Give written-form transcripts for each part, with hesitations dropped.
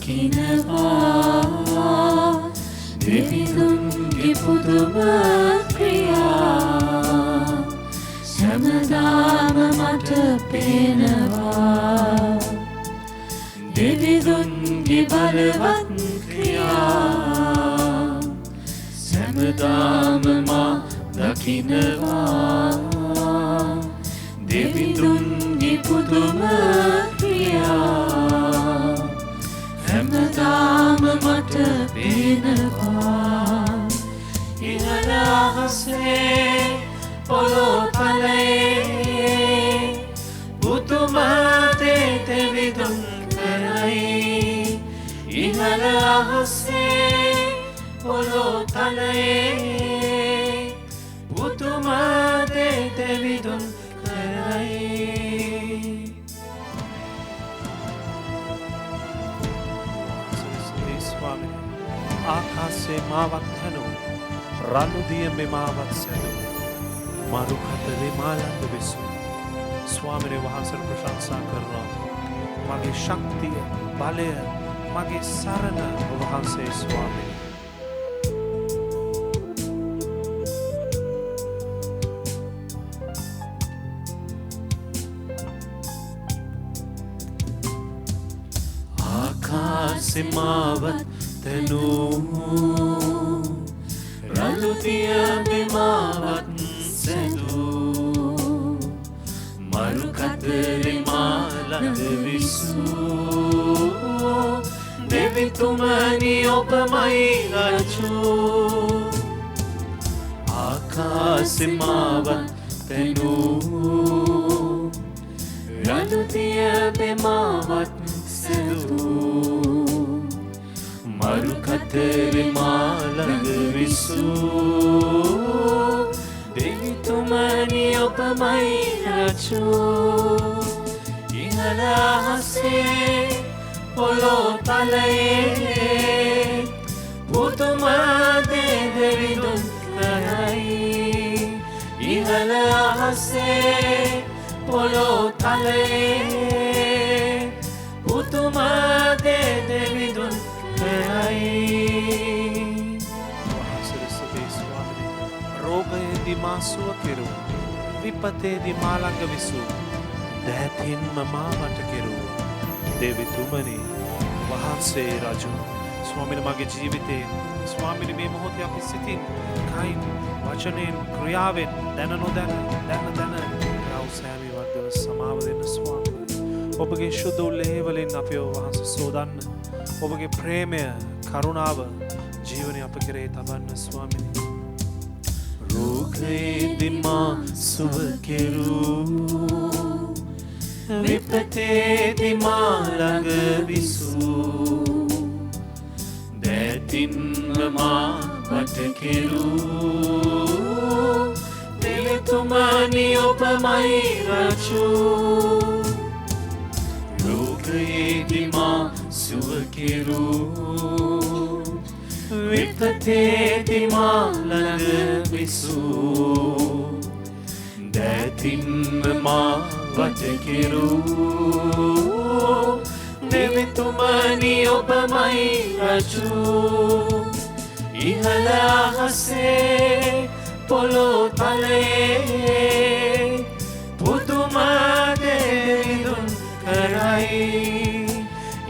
දකිනවා දෙවිඳුන්ගේ පුදුම ක්‍රියා සැමදාම මට පේනවා දෙවිඳුන්ගේ බලවත් ක්‍රියා සැමදාම මා දකිනවා දෙවිඳුන්ගේ පුදුම ක්‍රියා හැමදාම මට පේනවා ඉහළ අහසේ පොළොතලේ පුදුම දේ දෙවිඳුන් කරයි ඉහළ අහසේ පොළොතලේ පුදුම දේ දෙවිඳුන් ආකාසේ මාවත් හැනු රළුදිය මෙමාවත් සැදු මරු කතරේ මාළඟ විසු ස්වාමිනේ වහන්සේට ප්‍රශංසා කරනවා මගේ ශක්තිය බලය මගේ සරණ ඔබ වහන්සේ ස්වාමිනේ ආකාසේ මාවත් තනු රළුදිය මෙමාවත් සැදු මරු කතරේ මාළඟ විසු දෙවිතුමනි ඔබමයි රජු ආකාසේ මාවත් තනු රළුදිය මෙමාවත් සැදු මරු කතරේ මාළඟ විසු දෙවිතුමනි ඔබමයි රජු ඉහළ අහසේ පොළොතලේ පුදුම දේ දෙවිඳුන් කරයි ඉහළ අහසේ පොළොතලේ පුදුම දේ දෙවිඳුන් රෝගයේදී මා සුව කෙරුව විපතේදී මා ළඟ විසූ දෑතින්ම මාවට කෙරුව දෙවිතුමනි වහන්සේ රජු ස්වාමිනේ මගේ ජීවිතේ ස්වාමිනේ මේ මොහොතේ අපි සිතින් කයින් වචනෙන් ක්‍රියාවෙන් දැන නොදැන රවුසෑමි වර්ධව සමාව දෙන්න ස්වාමිනේ ඔබගේ ශුද්ධ උල්ලේවලින් අපේ වහන්සේ සෝදන්න ඔබගේ ප්‍රේමය කරුණාව ජීවනය අප කෙරේ තබන්න ස්වාමිනේ රෝගයේදී මා සුව කෙරූ විපතේදී මා ළඟ විසූ දෑතින්ම මා වට කෙරූ දෙවිතුමනි ඔබමයි රජු රෝගයේදී මා සුව කෙරූ විපතේදී මා ළඟ විසූ දෑතින්ම මා වට කෙරූ දෙවිතුමනි ඔබමයි රජු ඉහළ අහසේ පොළොතලේ පුදුම දේ දෙවිඳුන් කරයි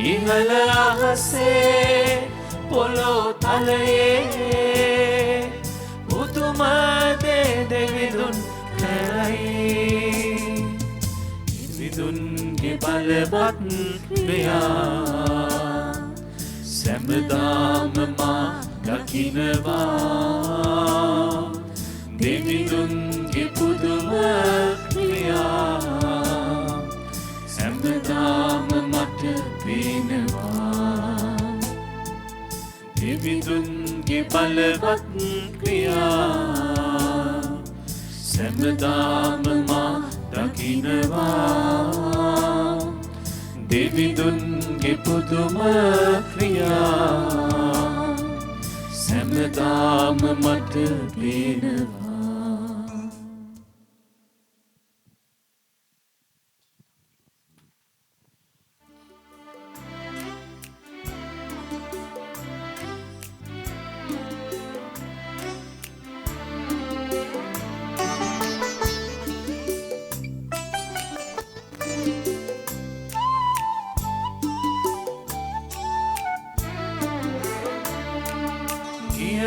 ඉහළ අහසේ පොළොතලේ පුදුම දේ දෙවිඳුන් කරයි දෙවිඳුන්ගේ බලවත් ක්‍රියා සැමදාම මා දකිනවා දෙවිඳුන්ගේ පුදුම ක්‍රියා සැමදාම මට පේනවා දෙවිඳුන්ගේ බලවත් ක්‍රියා සැමදාම මා දකිනවා දෙවිඳුන්ගේ පුදුම ක්‍රියා සැමදාම මට පේනවා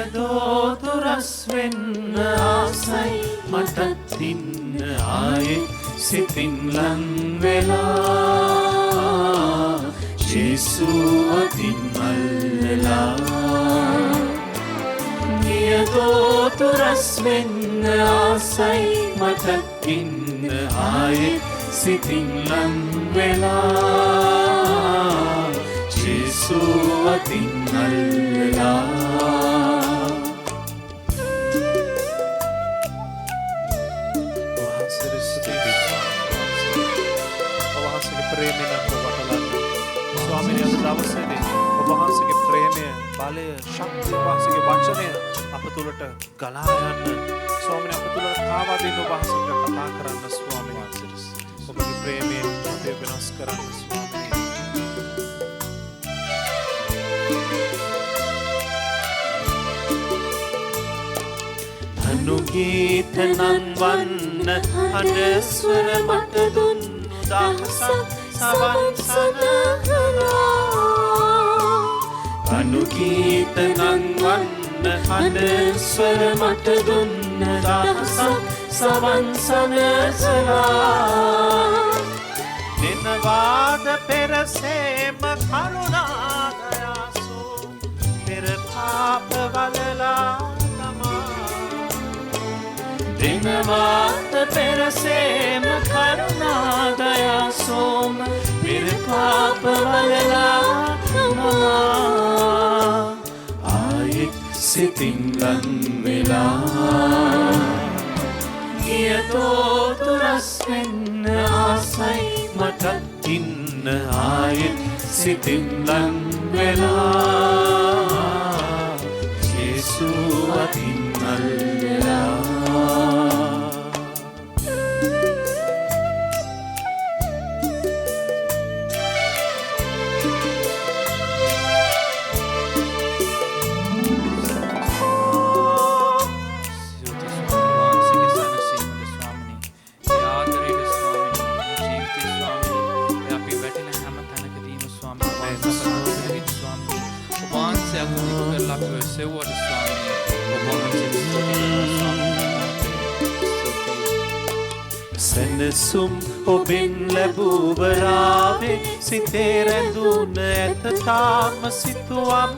ගියදෝතු රස් වෙන්න ආසයි මටත් ඉන්න ආයෙත් සිතින් ලං වෙලා ජේසුව අතින් අල්ලලා ගියදෝතු රස් වෙන්න ආසයි මටත් ඉන්න ආයෙත් සිතින් ලං වෙලා ජේසුව අතින් අල්ලලා ස්වාමීනි අද දවසේදී ඔබ වහන්සේගේ ප්‍රේමය, බලය, ශක්තිය, වහන්සේගේ වචනය අප තුළට ගලා යන්න ස්වාමීනි අප තුළ කාවා දෙන්න ඔබ වහන්සේට කතා කරන්න ස්වාමීනි ඔබගේ ප්‍රේමයෙන් අපේ වෙනස් කරන්න ස්වාමීනි අනුගීත නංවන්න අනස්වර මට දුන්නු දහසක් සවන් සනහලා අනුගීත නංවන්න අනස්වර මට දුන්න දහසක් සවන් සනසලා දෙනවාද පෙරසේම කරුණාදයාසෝ පෙර පාප වලලා දිනවාත පෙරසේම කරුණාදයා සෝම පිරපාප වලලා නමා ආයෙත් සිතින් ලං වෙලා ගියදෝතු රස් වෙන්න ආසයි මටත් ඉන්න ආයෙත් සිතින් ලං වෙලා ජේසුව අතින් අල්ලලා සැනසුම් ඔබෙන් ලැබූවරාවේ සිතේ රැඳුන ඇත තාම සිතුවම්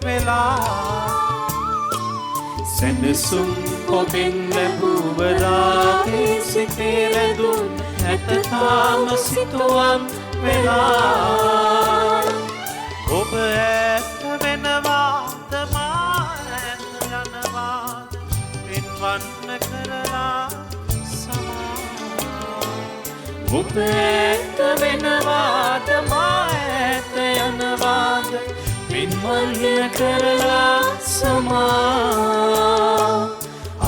වෙලා සැනසුම් ඔබෙන් ලැබූවරාවේ සිතේ රැඳුන ඇත තාම සිතුවම් වෙලා ඔබ ඇත වෙනවාද මා ඇත යනවාද පෙන්වන්න කරලා ඔබ ඇත වෙනවාද මා ඇත යනවාද පින්වන්න කරලා සමා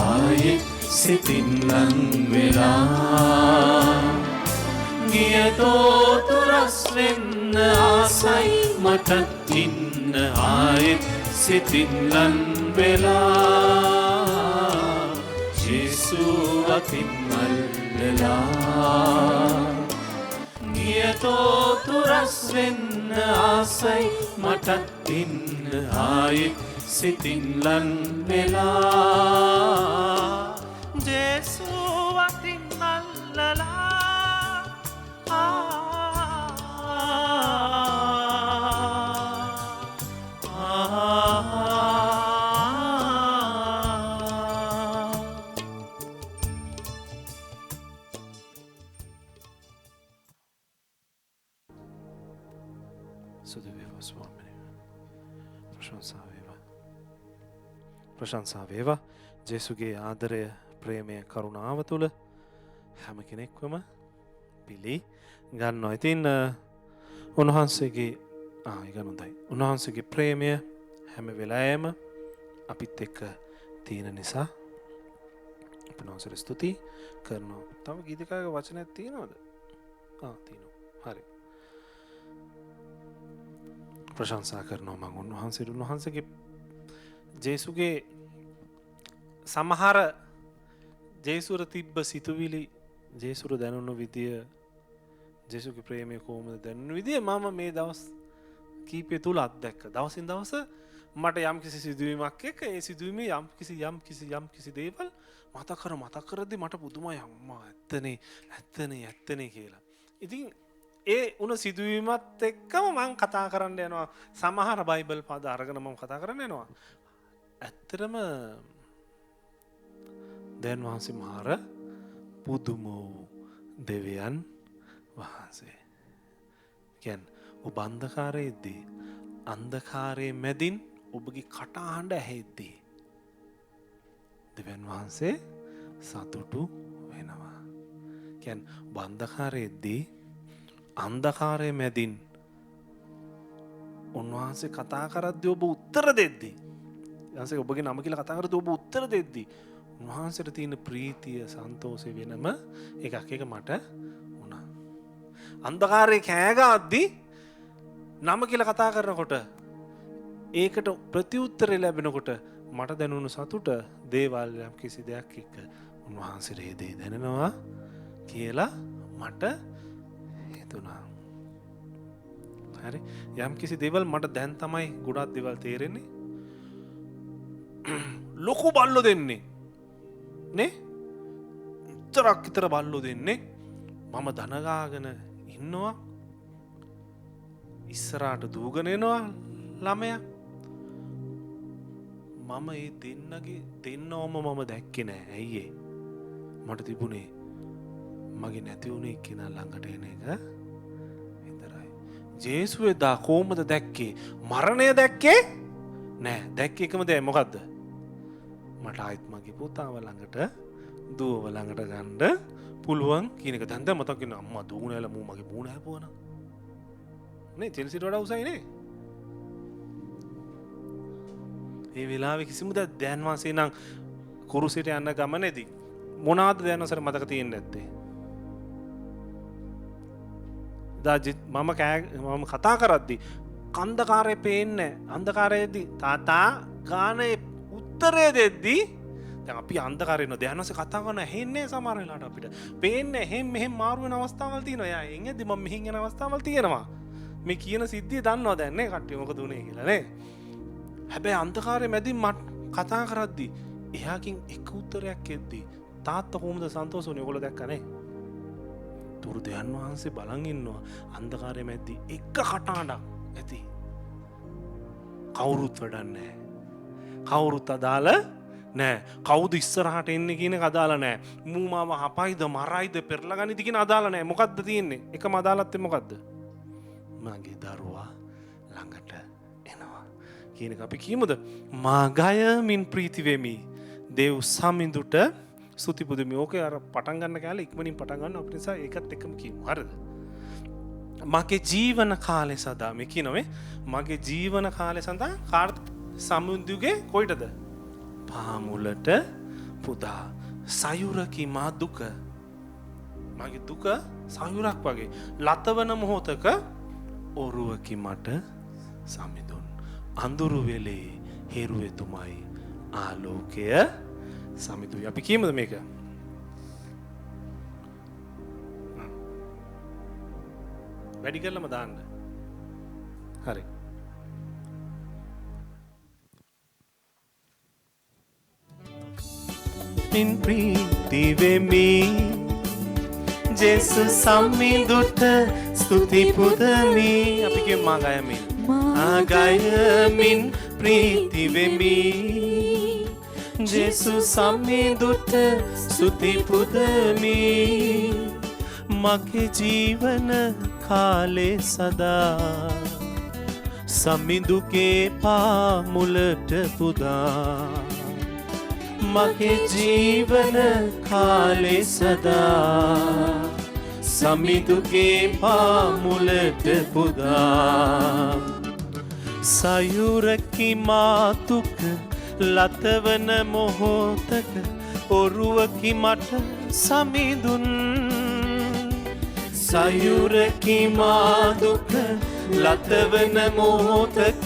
ආයෙත් සිතින් ලං වෙලා ගියදෝතු රස් වෙන්න ආසයි මටත් ඉන්න ආයෙත් සිතින් ලං වෙලා ජේසුව අතින් අල්ලලා ගියදෝතු රස් වෙන්න ආසයි මටත් ඉන්න ආයෙත් සිතින් ලං වෙලා ජේසුව අතින් අල්ලලා ප්‍රශංසා වේවා ජේසුගේ ආදරය ප්‍රේමය කරුණාව තුළ හැම කෙනෙක්වම පිළි ගන්නවා. ඉතින් උන්වහන්සේගේ හොඳයි. උන්වහන්සේගේ ප්‍රේමය හැම වෙලාවෙම අපිත් එක්ක තියෙන නිසා අපි උන්වහන්සේට ස්තුති කරනවා. තව ගීතකාරක වචනයක් තියෙනවද? තියෙනවා. හරි. ප්‍රශංසා කරනවා මම උන්වහන්සේගේ ජේසුගේ සමහර ජේසුර තිබ්බ සිතුවිලි ජේසුර දැනුණු විදිය ජේසුගේ ප්‍රේමය කොහොමද දැනුණු විදිය මම මේ දවස් කීපය තුල අත්දැක්ක. දවසින් දවස මට යම් කිසි සිදුවීමක් එක්ක ඒ සිදුවීමේ යම් කිසි දේවල් මතක් කරද්දි මට පුදුමයි අම්මා ඇත්තනේ කියලා. ඉතින් ඒ උන සිදුවීමත් එක්කම මම කතා කරන්න යනවා. සමහර බයිබල් පද අරගෙන මම කතා කරන්න යනවා. ඇත්තටම දැන් වහන්සේ මාර පුදුම දෙවියන් වහන්සේ. කියන්නේ ඔබ අන්ධකාරයේදී අන්ධකාරයේ මැදින් ඔබගේ කටහඬ ඇහෙද්දී දෙවියන් වහන්සේ සතුටු වෙනවා. කියන්නේ ඔබ අන්ධකාරයේදී අන්ධකාරයේ මැදින් උන්වහන්සේ කතා කරද්දී ඔබ උත්තර දෙද්දී ඊන්සේ ඔබගේ නම කියලා කතා කරද්දී ඔබ උත්තර දෙද්දී උන්වහන්සේට තියෙන ප්‍රීතිය සන්තෝෂය වෙනම එකක් එක මට වුණා. අන්ධකාරයේ කෑ ගහද්දී නම කියලා කතා කරනකොට ඒකට ප්‍රතිඋත්තරය ලැබෙනකොට මට දැනුණු සතුට දේවල් යම් කිසි දෙයක් එක්ක උන්වහන්සේට ඒ දේ දැනෙනවා කියලා මට හිතුණා. හරි යම් කිසි දේවල් මට දැන් තමයි ගොඩක් දේවල් තේරෙන්නේ. ලොකු බල්ලෝ දෙන්නේ නේ විතර බල්ලෝ දෙන්නේ මම දනගාගෙන ඉන්නවා ඉස්සරහට දූගෙන එනවා ළමයා මම ඒ දෙන්නවම මම දැක්කේ නෑ. ඇයි මට තිබුණේ මගේ නැති වුණේ කෙනා ළඟට එන එක විතරයි. ජේසුස් එදා කොහොමද දැක්කේ? මරණය දැක්කේ නෑ. දැක්කේ එකම දේ මොකද්ද? මට ආයෙත් මගේ පුතාව ළඟට දුවව ළඟට ගන්න පුළුවන් කියන එක. දැන් මතක් වෙනවා අම්මා දුවනෑල මූ මගේ මූණ හැපුවා නම් නේ චෙල්සිට වඩා උසයි නේ. ඒ වෙලාවේ කිසිම දෙයක් දැන් වාසේ නම් කුරුසියට යන ගමනේදී මොනවාද දැන් අසර මතක තියෙන්නේ නැත්තේ? මම කතා කරද්දි අන්ධකාරයේ පේන්නේ අන්ධකාරයේදී තාතා ගානේ උත්තරේ දෙද්දී දැන් අපි අන්ධකාරේ ඉන්න දැනනසේ කතා කරන ඇහෙන්නේ සමහර වෙලාවට අපිට පේන්නේ මෙහෙම මාරු වෙන අවස්ථාවල් තියෙනවා. යා එංගෙද්දි මම මෙහෙන් යන අවස්ථාවල් තියෙනවා. මේ කියන සිද්ධිය දන්නවා දැන් නේ කට්ටිය මොකද උනේ කියලා නේ. හැබැයි අන්ධකාරයේ මැදින් මට කතා කරද්දි එයාකින් එක උත්තරයක් එද්දී තාත්තා කොහොමද සන්තෝෂ වුනේ? ඔයගොල්ලෝ දැක්කනේ. තුරු දෙයන් වහන්සේ බලන් ඉන්නවා අන්ධකාරයේ මැද්දි එක කටහඬක් ඇති. කවුරුත් වැඩන්නේ කවුරුත් අදාළ නෑ. කවුද ඉස්සරහට එන්නේ කියන එක අදාළ නෑ. මූ මාව හපයිද මරයිද පෙරලගනිද කියන අදාළ නෑ. මොකද්ද තියෙන්නේ? එකම අදාළත්වය මොකද්ද? මගේ දරුවා ළඟට එනවා කියන එක අපි කියමුද? මා ගයමින් ප්‍රීති වෙමි දේව් සමිඳුට ස්තුති පුදමි. ඕකේ අර පටන් ගන්න කාලේ ඉක්මනින් පටන් ගන්න අපිට නිසා ඒකත් එක්කම කියමු. හරිද? මගේ ජීවන කාලය සදා මේ කියනවේ මගේ ජීවන කාලය සඳහා කාර්ත සමුදුගේ කොයිටද? පාමුලට පුදා සයුරකි මා දුක. මගේ දුක සයුරක් වගේ ලතවන මොහොතක ඔරුවකි මට සමිඳුන්. අඳුරු වෙලේ හිරුවෙතුමයි ආලෝකය සමිඳුයි. අපි කියමුද මේක? වැඩි කරලම දාන්න. හරි. මින් ප්‍රීති වෙමි ජේසු සමිඳුට ස්තුති පුදමි. අපි කියමු මා ගයමින්. මා ගයමින් ප්‍රීති වෙමි ජේසු සමිඳුට ස්තුති පුදමි. මගේ ජීවන කාලේ සදා සමිඳුගේ පාමුලට පුදා. මගේ ජීවන කාලේ සදා සමිඳුගේ පාමුලට පුදා. සයුරකි මාතුක ලතවන මොහොතක ඔරුවකි මට සමිඳුන්. සයුරකි මාදුක ලතවන මොහොතක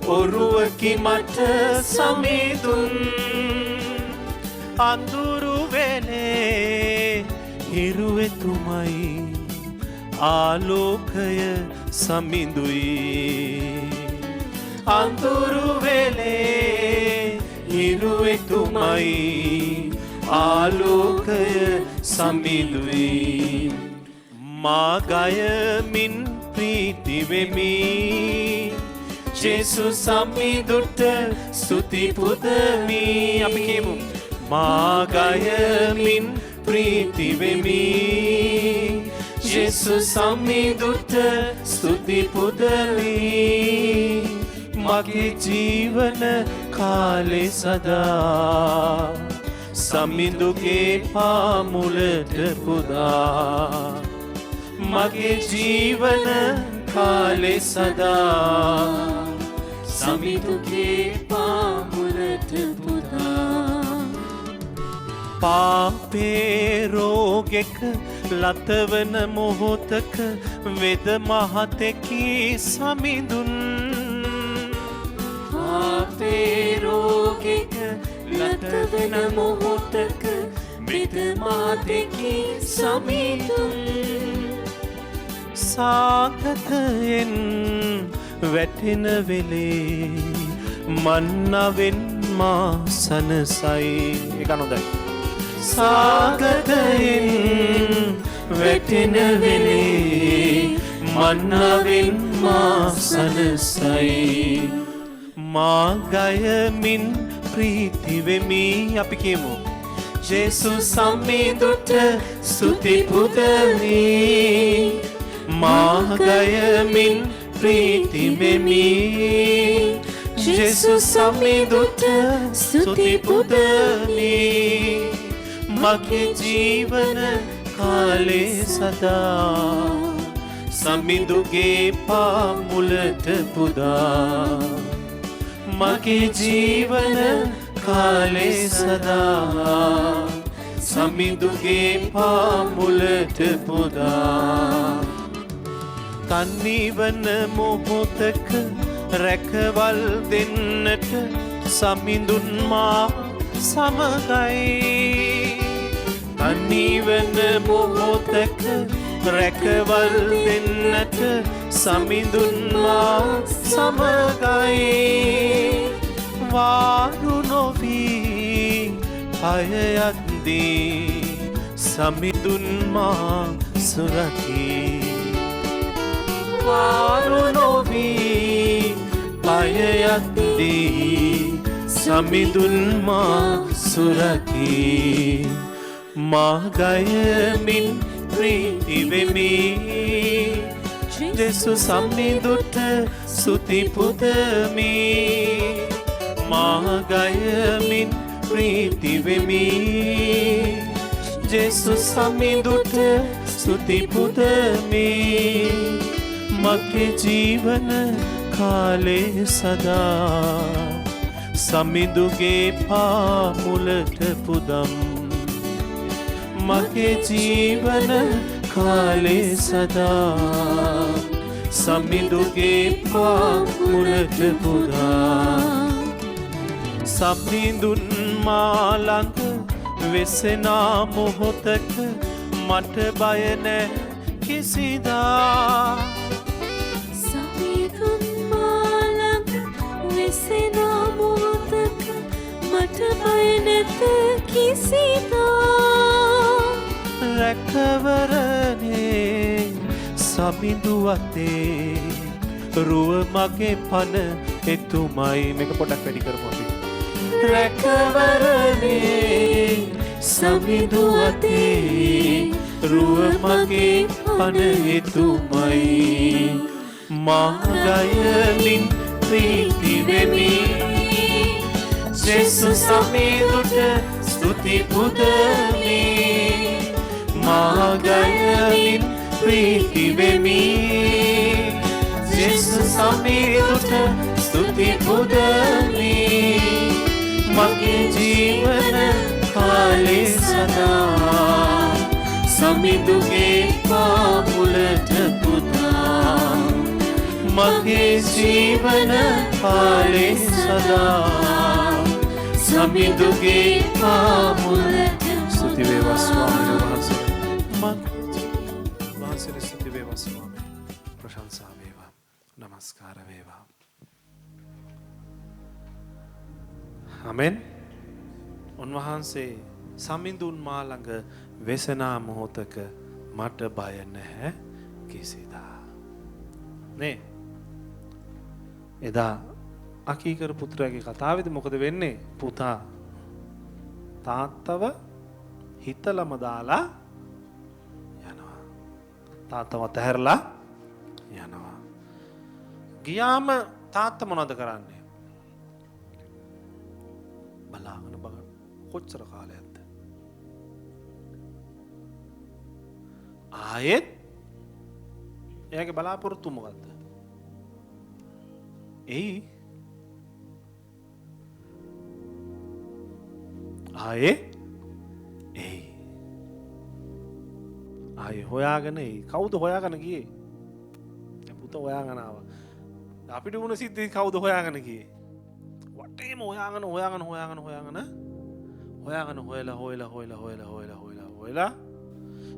ඔරුවකි මට සමිඳුන්. අඳුරු වෙලේ හිරුවෙතුමයි ආලෝකය සමිඳුයි. අඳුරු වෙලේ හිරුවෙතුමයි ආලෝකය සමිඳුයි මා ගයමින් ප්‍රීති වෙමි ජේසු සමිඳුට ස්තුති පුදමි අපි කියමු මා ගයමින් ප්‍රීති වෙමි ජේසු සමිඳුට ස්තුති පුදමි මගේ ජීවන කාලේ සදා සමිඳුගේ පාමුලට පුදා මගේ ජීවන කාලේ සදා සමිඳුගේ පාමුලට පුදා පාපේ රෝගෙක ලතවන මොහොතක වෙද මහතෙකි සමිඳුන් පාපේ රෝගෙක ලතවන මොහොතක වෙද මහතෙකි සමිඳුන් සාගතයෙන් වැටෙන වෙලේ මන්නවෙන් මා සනසයි එක නොදයි සාගතයෙන් වැටෙන වෙලේ මන්නවෙන් මා සනසයි මා ගයමින් ප්‍රීති වෙමි අපි කියමු ජේසු සමිඳුට ස්තුති පුදමි මා ගයමින් ප්‍රීති වෙමි ජේසු සමිඳුට ස්තුති පුදමි මගේ ජීවන කාලේ සදා සමිඳුගේ පාමුලට පුදා මගේ ජීවන කාලේ සදා සමිඳුගේ පාමුලට පුදා තනිවන මොහොතක රැකවල් දෙන්නට සමිඳුන් මා සමගයි තනිවන මොහොතක රැකවල් දෙන්නට සමිඳුන් මා සමගයි වාරු නොවී පයයක්දී සමිඳුන් මා සුරකී වාරු නොවී පයයක්දී සමිඳුන් මා සුරකී මා ගයමින් ප්‍රීති වෙමි ජේසු සමිඳුට ස්තුති පුදමි මා ගයමින් ප්‍රීති වෙමි ජේසු සමිඳුට ස්තුති පුදමි මගේ ජීවන කාලේ සදා සමිඳුගේ පාමුලට පුදම් මගේ ජීවන කාලේ සදා සමිඳුගේ පාමුලට පුදා සමිඳුන් මා ළඟ වෙසෙනා මොහොතක මට බය නැ කිසිදා සමිඳුන් මා ළඟ වෙසෙනා මොහොතක මට බය නැත කිසිදා රැකවරනේ සමිඳු අතේ රුව මගේ පන එතුමයි මේක පොඩක් වැඩි කරමු අපි රැකවරනේ සමිඳු අතේ රුව මගේ පන එතුමයි මා ගයමින් ප්‍රීති වෙමි ජේසු සමිඳුට ස්තුති පුදමි මා ගයමින් ප්‍රීති වෙමි ජේසු සමිඳුට ස්තුති පුදමි මගේ ජීවන කාලේ සදා සමිඳුගේ පාමුලට පුදා මගේ ජීවන කාලේ සදා සමිඳුගේ පාමුලට ස්තුති වේවා ස්වාමීන් වහන්සේ වහන්සේට ස්තුති වේවා ස්වාමී ප්‍රශංසා වේවා නමස්කාර වේවා ආමෙන්. උන්වහන්සේ සමිඳුන් මා ළඟ වෙසනා මොහොතක මට බය නැහැ කිසිදා. නේ එදා අකීකර පුත්‍රයාගේ කතාවේදී මොකද වෙන්නේ? පුතා තාත්තව හිතලම දාලා යනවා. තාත්තව අතහැරලා යනවා. ගියාම තාත්තා මොනවද කරන්නේ? බලාගෙන බලන්න කොච්චර කාලයක්ද? ආයෙත් එයාගේ බලාපොරොත්තු මොකද්ද? ආයේ හොයාගෙන කවුද හොයාගෙන ගියේ? පුතා හොයාගෙන ආවා. අපිට වුණ සිද්ධි කවුද හොයාගෙන ගියේ? වටේම හොයාගෙන හොයලා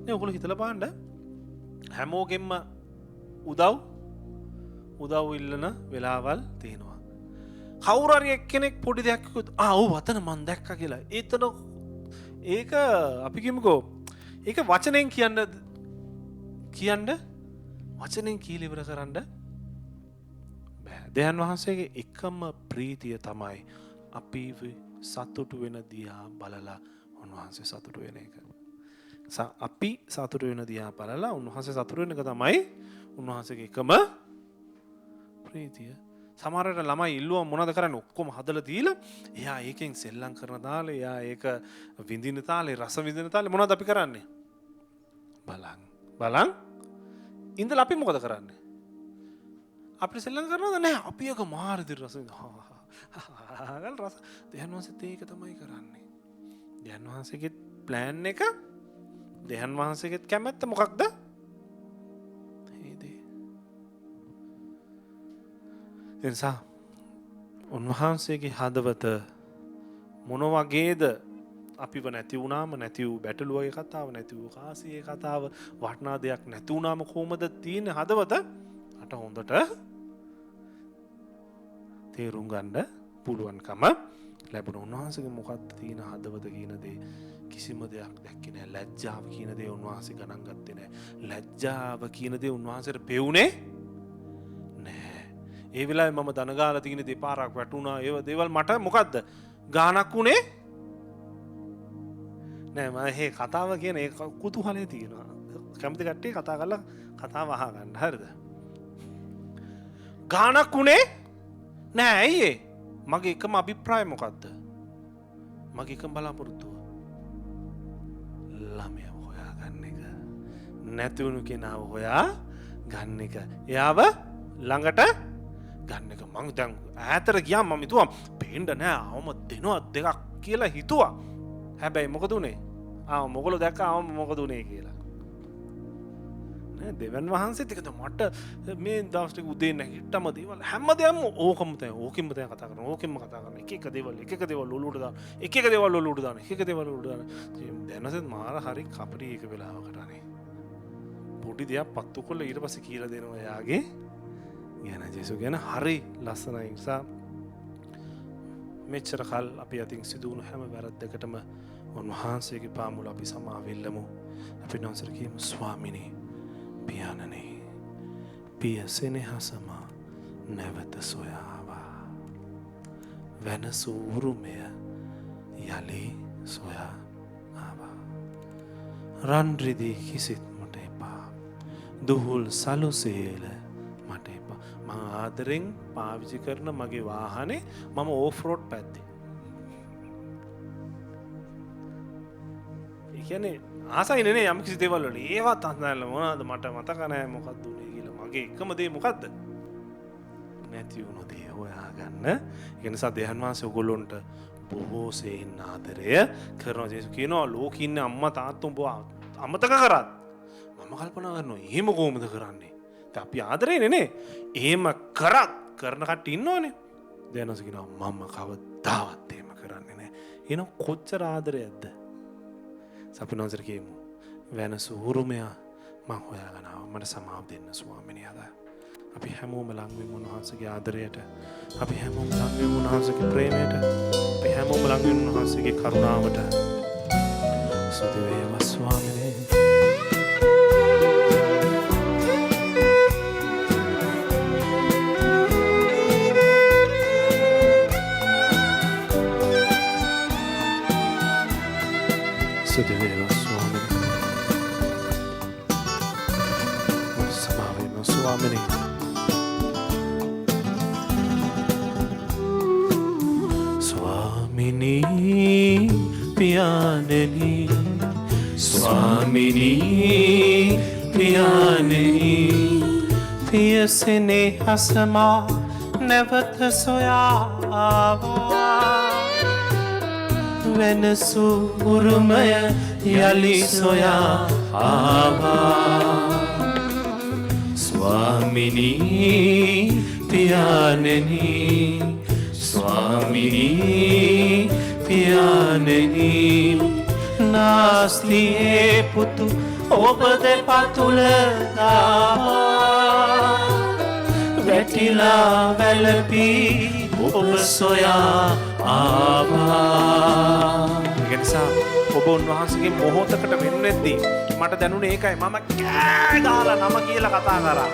නේ ඔයගොල්ලෝ හිතලා බලන්න හැමෝගෙම උදව් ඉල්ලන වෙලාවල් තියෙනවා. කවුරු හරි එක්කෙනෙක් පොඩි දෙයක් කිව්වොත් ඔව් අතන මං දැක්කා කියලා. ඒතන ඒක අපි කියමුකෝ ඒක වචනෙන් කියන්න වචනෙන් කියලා ඉවර කරන්න බෑ. දෙයයන් වහන්සේගේ එකම ප්‍රීතිය තමයි අපි සතුටු වෙන දිහා බලලා උන්වහන්සේ සතුටු වෙන එක. අපි සතුටු වෙන දිහා බලලා උන්වහන්සේ සතුටු වෙන එක තමයි උන්වහන්සේගේ එකම ප්‍රීතිය. සමහරට ළමයි ඉල්ලුවා මොනවද කරන්නේ? ඔක්කොම හදලා දීලා එයා ඒකෙන් සෙල්ලම් කරන තාලේ එයා ඒක විඳින තාලේ රස විඳින තාලේ මොනවද අපි කරන්නේ? බලන් ඉඳලා අපි මොකද කරන්නේ? අපිට සෙල්ලම් කරනවද? නැහැ. අපි ඒක මාර විදිහට රස විඳිනවා. රස දෙයයන් වහන්සේත් ඒක තමයි කරන්නේ. දෙයයන් වහන්සේගේ ප්ලෑන් එක දෙයයන් වහන්සේගේ කැමැත්ත මොකක්ද? එනිසා උන්වහන්සේගේ හදවත මොන වගේද අපිව නැති වුණාම නැති වූ බැටළුවගේ කතාව නැති වූ කාසියේ කතාව වටිනා දෙයක් නැති වුණාම කොහොමද තියෙන හදවත අට හොඳට තේරුම් ගන්න පුළුවන්කම ලැබුණා. උන්වහන්සේගේ මොකක්ද තියෙන හදවත කියන දේ කිසිම දෙයක් දැක්කේ නැහැ. ලැජ්ජාව කියන දේ උන්වහන්සේ ගණන් ගත්තේ නැහැ. ලැජ්ජාව කියන දේ උන්වහන්සේට පෙවුනේ ඒ වෙලාවේ මම දනගාලා තියෙන දෙපාරක් වැටුණා. ඒව දේවල් මට මොකද්ද ගානක් උනේ නෑ. මම මේ කතාව කියන ඒ කුතුහලයේ තියෙනවා. කැමති කට්ටිය කතා කරලා කතාව අහගන්න. හරිද? ගානක් උනේ නෑ. ඇයි ඒ? මගේ එකම අභිප්‍රාය මොකද්ද? මගේ එකම බලාපොරොත්තුව ළමයා හොයාගන්න එක. නැති වුණු කෙනාව හොයා ගන්න එක. එයාව ළඟට ගන්න එක. මං දැන් ඈතට ගියාම මම හිතුවා පේන්න නෑ අවම දෙනවා දෙකක් කියලා හිතුවා. හැබැයි මොකද උනේ? මොගොල්ලෝ දැක්කා අවම මොකද උනේ කියලා. නෑ දෙවන් වහන්සේත් එකද මට මේ දවස් ටික උදේ නැගිට්ටම දේවල් හැමදේම ඕකම තමයි. ඕකෙම තමයි කතා කරන්නේ. ඕකෙම කතා කරන්නේ. එක එක දේවල් ඔලුවට දාන. එක එක දේවල් ඔලුවට දාන. දැනසෙත් මාර හරි කපටි එක වෙලාවකට අනේ. පොඩි දෙයක් පත්තු කොල්ල ඊට පස්සේ කියලා දෙනවා එයාගේ ගැන ජේසුස් ගැන හරි ලස්සනයි. නිසා මෙච්චර කල් අපි අතින් සිදුවුණු හැම වැරද්දකටම උන්වහන්සේගේ පාමුල අපි සමාවෙල්ලමු. අපි නමස්කාර කියමු. ස්වාමිනේ පියාණනේ පිය සෙනෙහසම නැවත සොයාවා. වෙනසු උරුමය යලි සොයා ආවා. රන් රිදී කිසිත් මට එපා. දුහුල් සලුසේල මට එපා. මම ආදරෙන් පාවිච්චි කරන මගේ වාහනේ මම ඕෆ් රෝඩ් පැත්තේ. ඒ කියන්නේ ආසයිනේ නේ යම් කිසි දේවල් වල ඒවත් අහන්න මොනවද මට මතක නැහැ මොකක්ද උනේ කියලා. මගේ එකම දේ මොකද්ද? නැති වුණු දේ හොයාගන්න. ඒ නිසා දෙයයන් වහන්සේ ඔයගොල්ලන්ට බොහෝ සෙයින් ආදරය කරනවා. ජේසුස් කියනවා ලෝකේ ඉන්න අම්මා තාත්තා උඹ අමතක කරත් මම කල්පනා කරනවා එහෙම කොහොමද කරන්නේ? අපි ආදරේනේ නේ. එහෙම කරත් කරන කට්ටිය ඉන්නවනේ. දැනස කියනවා මම කවදාවත් එහෙම කරන්නේ නැහැ. එහෙනම් කොච්චර ආදරයක්ද? සපිනෝසර කියමු. වෙනස උරුමය මම හොයාගෙන ආවා. මට සමාව දෙන්න ස්වාමිනේ අද. අපි හැමෝම ලං වෙමු උන්වහන්සේගේ ආදරයට. අපි හැමෝම ලං වෙමු උන්වහන්සේගේ ප්‍රේමයට. අපි හැමෝම ලං වෙමු උන්වහන්සේගේ කරුණාවට. ස්තුති වේවා ස්වාමීනි. ස්තුති වේවා ස්වාමීනි. සමාවෙන්න ස්වාමීනි. ස්වාමිනී පියාණනි ස්වාමිනී පියාණනි පියසනේ හසමා නැවත සොයාවා වෙනසු උරුමය යලි සොයා ආවා ස්වාමිනී පියාණනි ස්වාමිනී පියාණනි නාස්තියේ පුතු ඔබ දෙපතුල දාවා වැටිලා වැළපී ඔබ සොයා ආවා. ඒ නිසා ඔබ උන්වහන්සේගේ මොහොතකට වෙන්නෙද්දී මට දැනුනේ ඒකයි. මම කෑ ගහලා නම කියලා කතා කරා.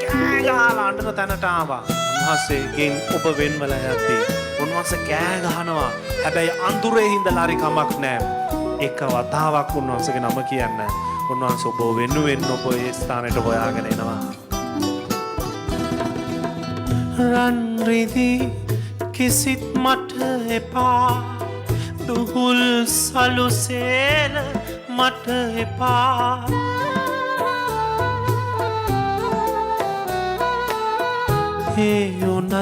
කෑ ගහලා අඬන තැනට ආවා. උන්වහන්සේගෙන් ඔබ වෙන්වලා යද්දී උන්වහන්සේ කෑ ගහනවා. හැබැයි අඳුරේ හිඳලා හරි කමක් නැහැ. එක වතාවක් උන්වහන්සේගේ නම කියන්න. උන්වහන්සේ ඔබ වෙනුවෙන් ඔබ ඒ ස්ථානෙට හොයාගෙන එනවා. රන් රිදී කිසිත් මට එපා දුහුල් සලුසේල මට එපා ඒ උනත්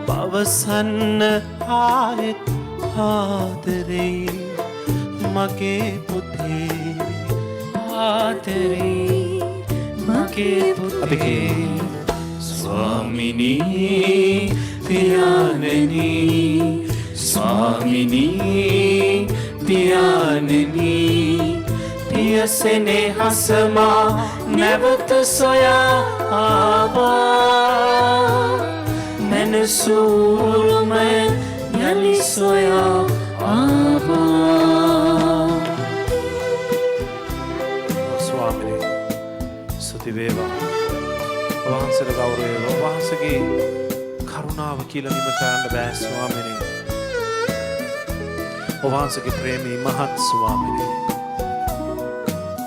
පවසන්න ආයෙත් ආදරේ මගේ පුතේ ආදරේ මගේ පුතේ ස්වාමිනී පියාණනි ස්වාමිනී පියාණනි පියසනේ හසමා නැවත සොයා ආවා මනසුරුමය යලි සොයා ආවා. ස්වාමිනී ස්තුති වේවා. වහන්සේට ගෞරවය වේවා. වහන්සේගේ කරුණාව කියලා නිම කරන්න බෑ ස්වාමීනි. වහන්සේගේ ප්‍රේමී මහත් ස්වාමීනි.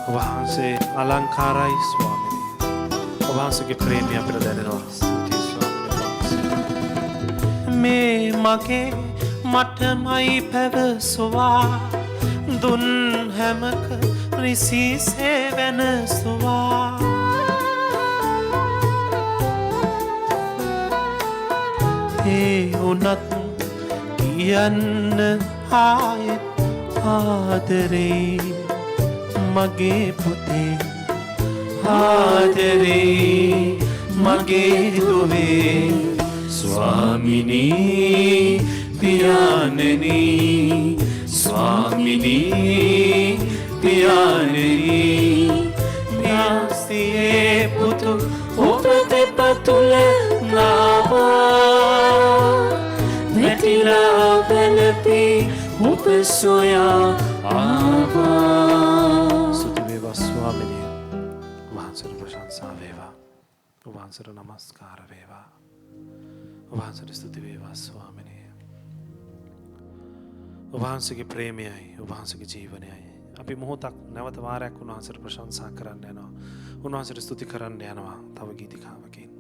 වහන්සේ අලංකාරයි ස්වාමීනි. වහන්සේගේ ප්‍රේමය අපිට දැනෙනවා. ස්තුතියි ස්වාමීනි. මේ මගේ මටමයි පැවසුවා දුන් හැමක රිසිසේ වෙනසුවා ඒ උනත් කියන්න ආයෙත් ආදරේ මගේ පුතේ ආදරේ මගේ දුවේ ස්වාමිනී පියාණනි ස්වාමිනී පියාණනි නාස්තියේ පුතු ඔබ දෙපතුල නාවා වැටිලා වැළපී ඔබ සොයා ආවා. ස්තුති වේවා ස්වාමිනී. වහන්සේට ප්‍රශංසා වේවා. වහන්සේට නමස්කාර වේවා. වහන්සේට ස්තුති වේවා ස්වාමිනී. වහන්සේගේ ප්‍රේමයයි වහන්සේගේ ජීවනයයි අපි මොහොතක් නැවත වාරයක් උන්වහන්සේට ප්‍රශංසා කරන්න යනවා. උන්වහන්සේට ස්තුති කරන්න යනවා තව ගීතිකාවකින්.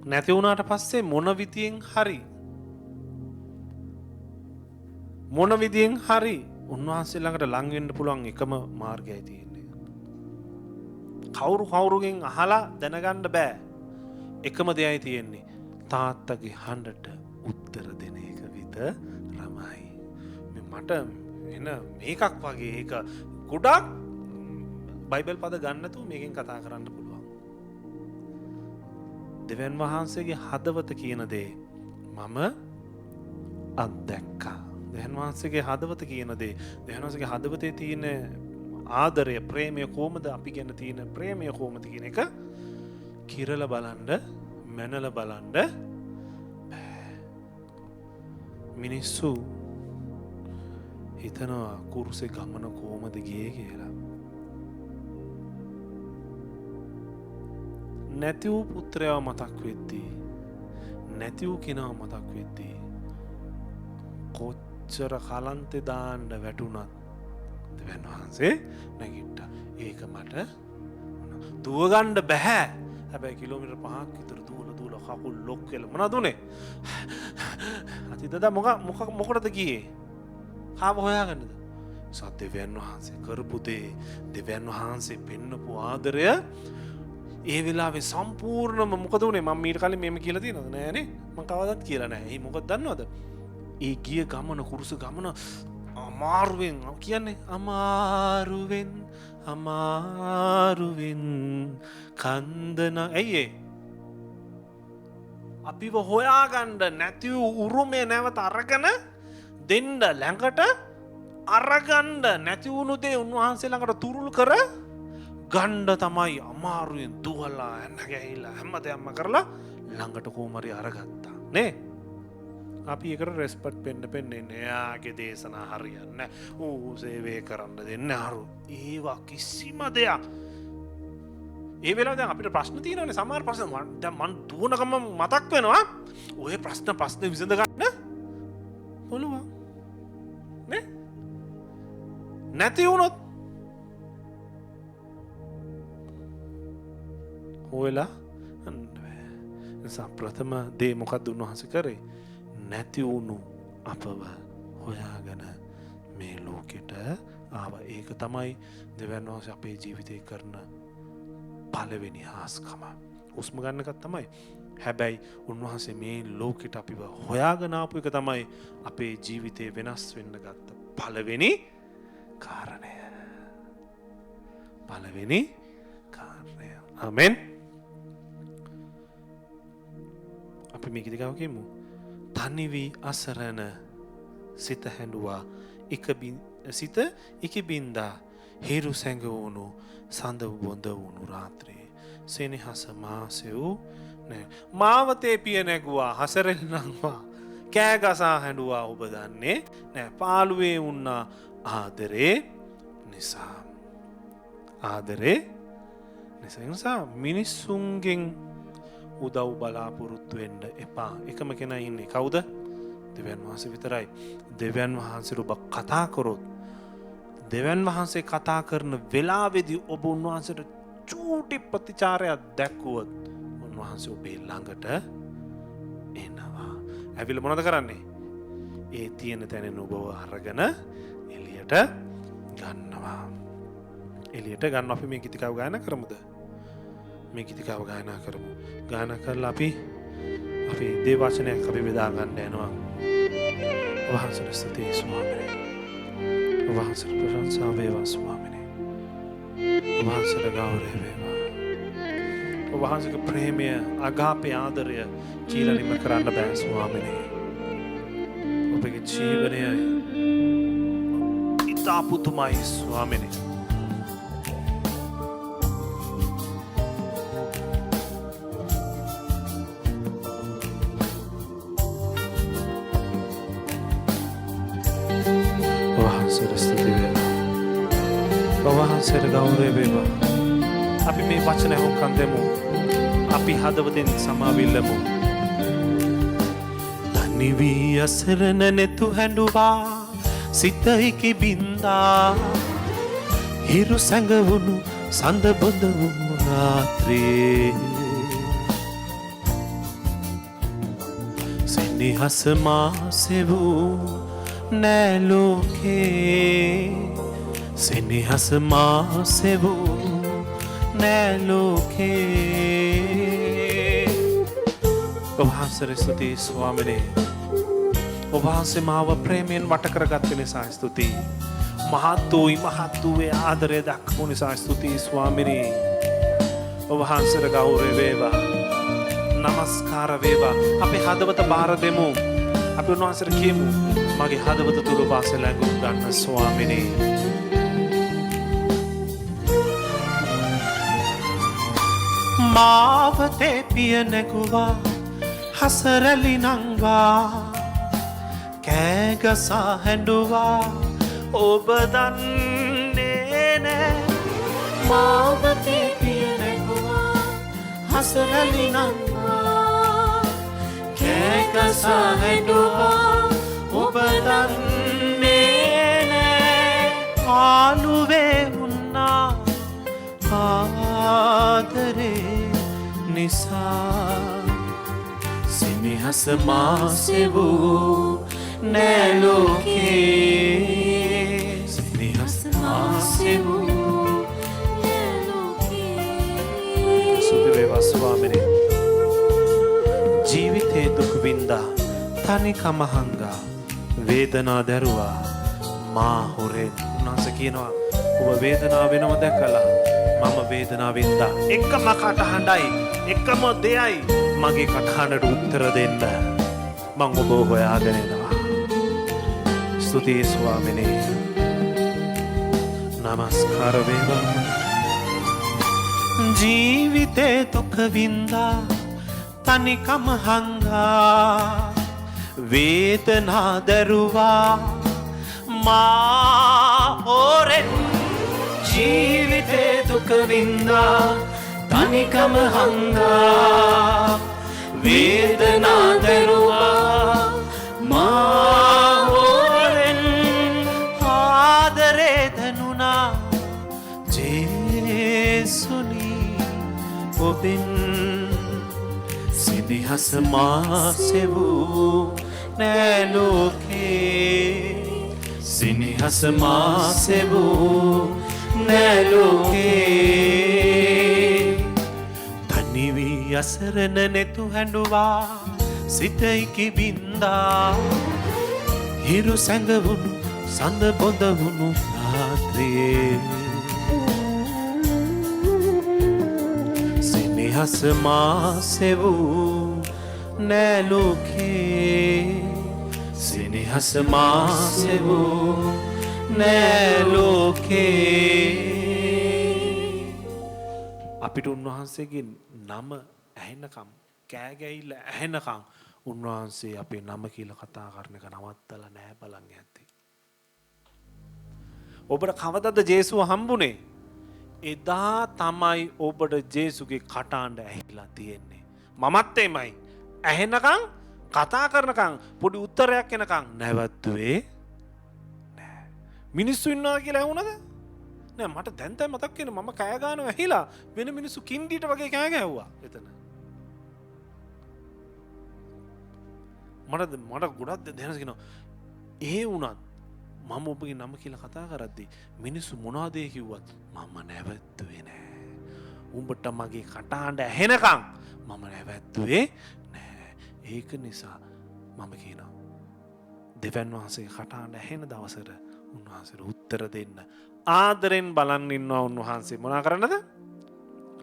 නැති වුණාට පස්සේ මොන විදියෙන් හරි උන්වහන්සේ ළඟට ලං වෙන්න පුළුවන් එකම මාර්ගයයි තියෙන්නේ. කවුරුගෙන් අහලා දැනගන්න බෑ. එකම දෙයයි තියෙන්නේ. තාත්තගේ හඬට උත්තර දෙන එක විතරමයි. මට එන මේකක් වගේ ඒක ගොඩක් බයිබල් පද ගන්න නැතුව මේකෙන් කතා කරන්න පුළුවන්. දෙවියන් වහන්සේගේ හදවත කියන දේ මම අත්දැක්කා. දෙවියන් වහන්සේගේ හදවත කියන දේ, දෙවියන් වහන්සේගේ හදවතේ තියෙන ආදරය ප්‍රේමය කොහොමද අපි ගැන තියෙන ප්‍රේමය කොහොමද කියන එක කිරලා බලන්න මැනලා බලන්න මිනිස්සු හිතනවා කුරුසේ ගමන කොහොමද ගියේ කියලා. නැති වූ පුත්‍රයාව මතක් වෙද්දී නැති වූ කෙනා මතක් වෙද්දී කොච්චර කලන්තේ දාන්න වැටුණත් දෙවියන් වහන්සේ නැගිට්ටා. ඒක මට දුවගන්න බෑ. හැබැයි කිලෝමීටර් 5ක් විතර දුවලා කකුල් ලොක් වෙලා මොනවද උනේ? අතිදද මොකටද ගියේ? කාව හොයාගන්නද? සත්‍යවයන් වහන්සේ කරපු දේ දෙවියන් වහන්සේ පෙන්නපු ආදරය ඒ වෙලාවේ සම්පූර්ණම මොකද උනේ? මම ඊට කලින් මේම කියලා තියෙනවද? නෑනේ. මම කවදාවත් කියලා නෑ. ඒ මොකද දන්නවද? ඒ ගිය ගමන කුරුස ගමන අමාරුවෙන් කියන්නේ අමාරුවෙන් කන්දන ඇයි අපිව හොයාගන්න නැති වූ උරුමේ නැවත අරගෙන දෙන්න ළඟට අරගන්න නැති වුණු දේ උන්වහන්සේ ළඟට තුරුල් කර ගන්න තමයි අමාරුවෙන් දුවලා එන්න ගිහිලා හැමදේම කරලා ළඟට කොහොමරි අරගත්තා නේ. අපි එකට රෙස්පෙක්ට් වෙන්න එයාගේ දේශනා හරියන්නේ ඌ සේවය කරන්න දෙන්න අරු ඒවා කිසිම දෙයක් ඒ වෙලාව දැන් අපිට ප්‍රශ්න තියෙනවානේ සමහර ප්‍රශ්න දැන් මන් දුවනකම මතක් වෙනවා ඔය ප්‍රශ්න විසඳ ගන්න පුළුවන් නේ නැති වුණොත් හොයලා ප්‍රථම දේ මොකක්ද උන්වහන්සේ කරේ නැති වුණු අපව හොයාගෙන මේ ලෝකෙට ආවා. ඒක තමයි දෙවියන් වහන්සේ අපේ ජීවිතේ කරන පළවෙනි හාස්කම. හුස්ම ගන්න එකක් තමයි. හැබැයි උන්වහන්සේ මේ ලෝකෙට අපිව හොයාගෙන ආපු එක තමයි අපේ ජීවිතේ වෙනස් වෙන්න ගත්ත පළවෙනි කාරණය. ආමෙන්. අපි මේක දිගව කියමු. තනි වී අසරණ සිත හැඬුවා සිත ඉකිබින්දා හිරු සැඟවුණු සඳ බොඳ වුණු රාත්‍රියේ සෙනෙහස මාසෙව් මාවතේ පිය නැගුවා හසරෙල්ලන්වා කෑ ගසා හැඬුවා ඔබ දන්නේ නෑ පාළුවේ වුණා ආදරේ නිසා මිනිස්සුන්ගෙන් උදව් බලාපොරොත්තු වෙන්න එපා. එකම කෙනා ඉන්නේ කවුද? දෙවියන් වහන්සේ විතරයි. දෙවියන් වහන්සේ ඔබ කතා කරොත් දෙවියන් වහන්සේ කතා කරන වෙලාවේදී ඔබ උන්වහන්සේට චූටි ප්‍රතිචාරයක් දැක්වුවොත් උන්වහන්සේ ඔබේ ළඟට එනවා. ඇවිල්ලා මොනවද කරන්නේ? ඒ තියෙන තැනින් ඔබව අරගෙන එළියට ගන්නවා. අපි මේ ගීතිකාව ගායනා කරමුද? මේ ගීතිකාව ගායනා කරමු. ගායනා කරලා අපි දේ වචනයක් අපි බෙදා ගන්න යනවා. වහන්සේට ස්තුතියි ස්වාමීනි. වහන්සේට ප්‍රශංසා වේවා ස්වාමීනි. වහන්සේට ගෞරවය වේවා. වහන්සේගේ ප්‍රේමය, අගාපේ ආදරය කියලා නිම කරන්න බෑ ස්වාමීනි. ඔබගේ ජීවනය ඉතා පුදුමයි ස්වාමීනි. වහන්සේට ගෞරවය වේවා. අපි මේ වචන හොක්කන් දෙමු. අපි හදවතින් සමාවිල්ලමු. තනි වී අසරණ නෙතු හැඬුවා සිත ඉකිබින්දා හිරු සැඟවුණු සඳ බොඳ වුණු රාත්‍රියේ සෙනෙහස මාසෙවූ නෑ ලෝකේ සෙනෙහස මාසෙවූ නෑ ලෝකේ. ඔබ වහන්සේට ස්තුතියි ස්වාමීනි. ඔබ වහන්සේ මාව ප්‍රේමයෙන් වට කරගත් නිසා ස්තුතියි. මහත් වූ ආදරය දක්වපු නිසා ස්තුතියි ස්වාමීනි. ඔබ වහන්සේට ගෞරවය වේවා. නමස්කාර වේවා. අපි හදවත බාර දෙමු. අපි උන්වහන්සේට කියමු මගේ හදවත තුල වාසය ලැබුම් ගන්න ස්වාමීනි. මාවතේ පිය නැගුවා හසරලි නංවා කෑගසා හැඬුවා ඔබ දන්නේ නෑ මාවතේ පිය නැගුවා හසරලි නංවා කෑගසා හැඬුවා ඔබ දන්නේ නෑ ආලුවේ වුණා ආදරේ නිසා සිනහස මාසෙවූ නෑ ලෝකේ සිනහස මාසෙවූ නෑ ලෝකේ සුදු වේවා ස්වාමිනේ ජීවිතේ දුක් විඳා තනිකම හංගා වේදනා දැරුවා මා හොරෙන් උන්වහන්සේ කියනවා ඔබ වේදනාව වෙනව දැකලා මම වේදනාව වින්දා එකම කටහඬයි එකම දෙයයි මගේ කටහඬට උත්තර දෙන්න මම ඔබ හොයාගෙන එනවා ස්තුතියි ස්වාමිනේ නමස්කාර වේවා ජීවිතේ දුක වින්දා තනිකම හංගා වේදනා දරුවා මා හොරෙන් ජීවිතේ දුක වින්දා තනිකම හංගා වේදනා දරුවා මා හොරෙන් ආදරේ දනුණා ජේසුනි ඔබෙන් සිනහස මාසෙවූ නෑ ලෝකේ සිනහස මාසෙවූ නෑ ලෝකේ තනිවී අසරණ නෙතු හැඬුවා සිතයිකි බින්දා හිරු සැඟවුණු සඳ බොඳවුණු රාත්‍රියේ සිනහස මාසෙවූ නෑ ලෝකේ සිනහස මාසෙවූ නෑ ලෝකේ අපිට උන්වහන්සේගේ නම ඇහෙනකම් කෑගැයිල්ල ඇහෙනකම් උන්වහන්සේ අපේ නම කියලා කතා කරන එක නවත්තලා නෑ බලන් ඇත්තේ ඔබට කවදද ජේසුව හම්බුනේ එදා තමයි ඔබට ජේසුගේ කටහඬ ඇහිලා තියෙන්නේ මමත් එමයි ඇහෙනකම් කතා කරනකම් පොඩි උත්තරයක් එනකම් නැවතුවේ නෑ මිනිස්සු ඉන්නවා කියලා ඇහුණද නෑ මට දැන් තමයි මතක් වෙන්නේ මම කෑ ගන්නවා ඇහිලා වෙන මිනිස්සු කින්ඩීට වගේ කෑ ගැහුවා එතන මට ගොඩක් දැනස් කියනවා ඒ වුණත් මම ඔබගේ නම කියලා කතා කරද්දී මිනිස්සු මොනවද කිව්වත් මම නැවතුවේ නෑ උඹට මගේ කටහඬ ඇහෙනකම් මම නැවතුවේ නෑ ඒක නිසා මම කියනවා දෙවියන් වහන්සේගේ කටහඬ ඇහෙන දවසට උන්වහන්සේට උත්තර දෙන්න ආදරෙන් බලන් ඉන්නවා උන්වහන්සේ මොනා කරන්නද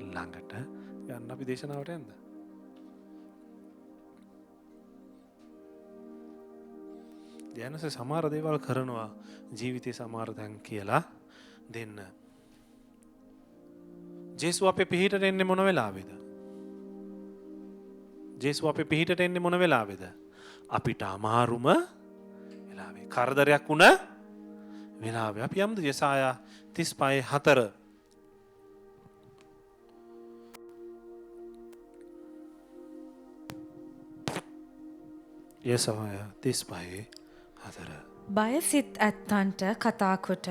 ළඟට යන්න අපි දේශනාවට යන්න දැනස සමහර දේවල් කරනවා ජීවිතේ සමහර තැන් කියලා දෙන්න ජේසුව අපේ පිහිටට එන්නේ මොන වෙලාවේද ජේසුව අපේ පිහිටට එන්නේ මොන වෙලාවේද අපිට අමාරුම වෙලාවේ කරදරයක් වුණ වෙලාවේ අපි යමුද යෙසායා 35:4 යෙසායා 35:4 බය සිත් ඇත්තන්ට කතා කොට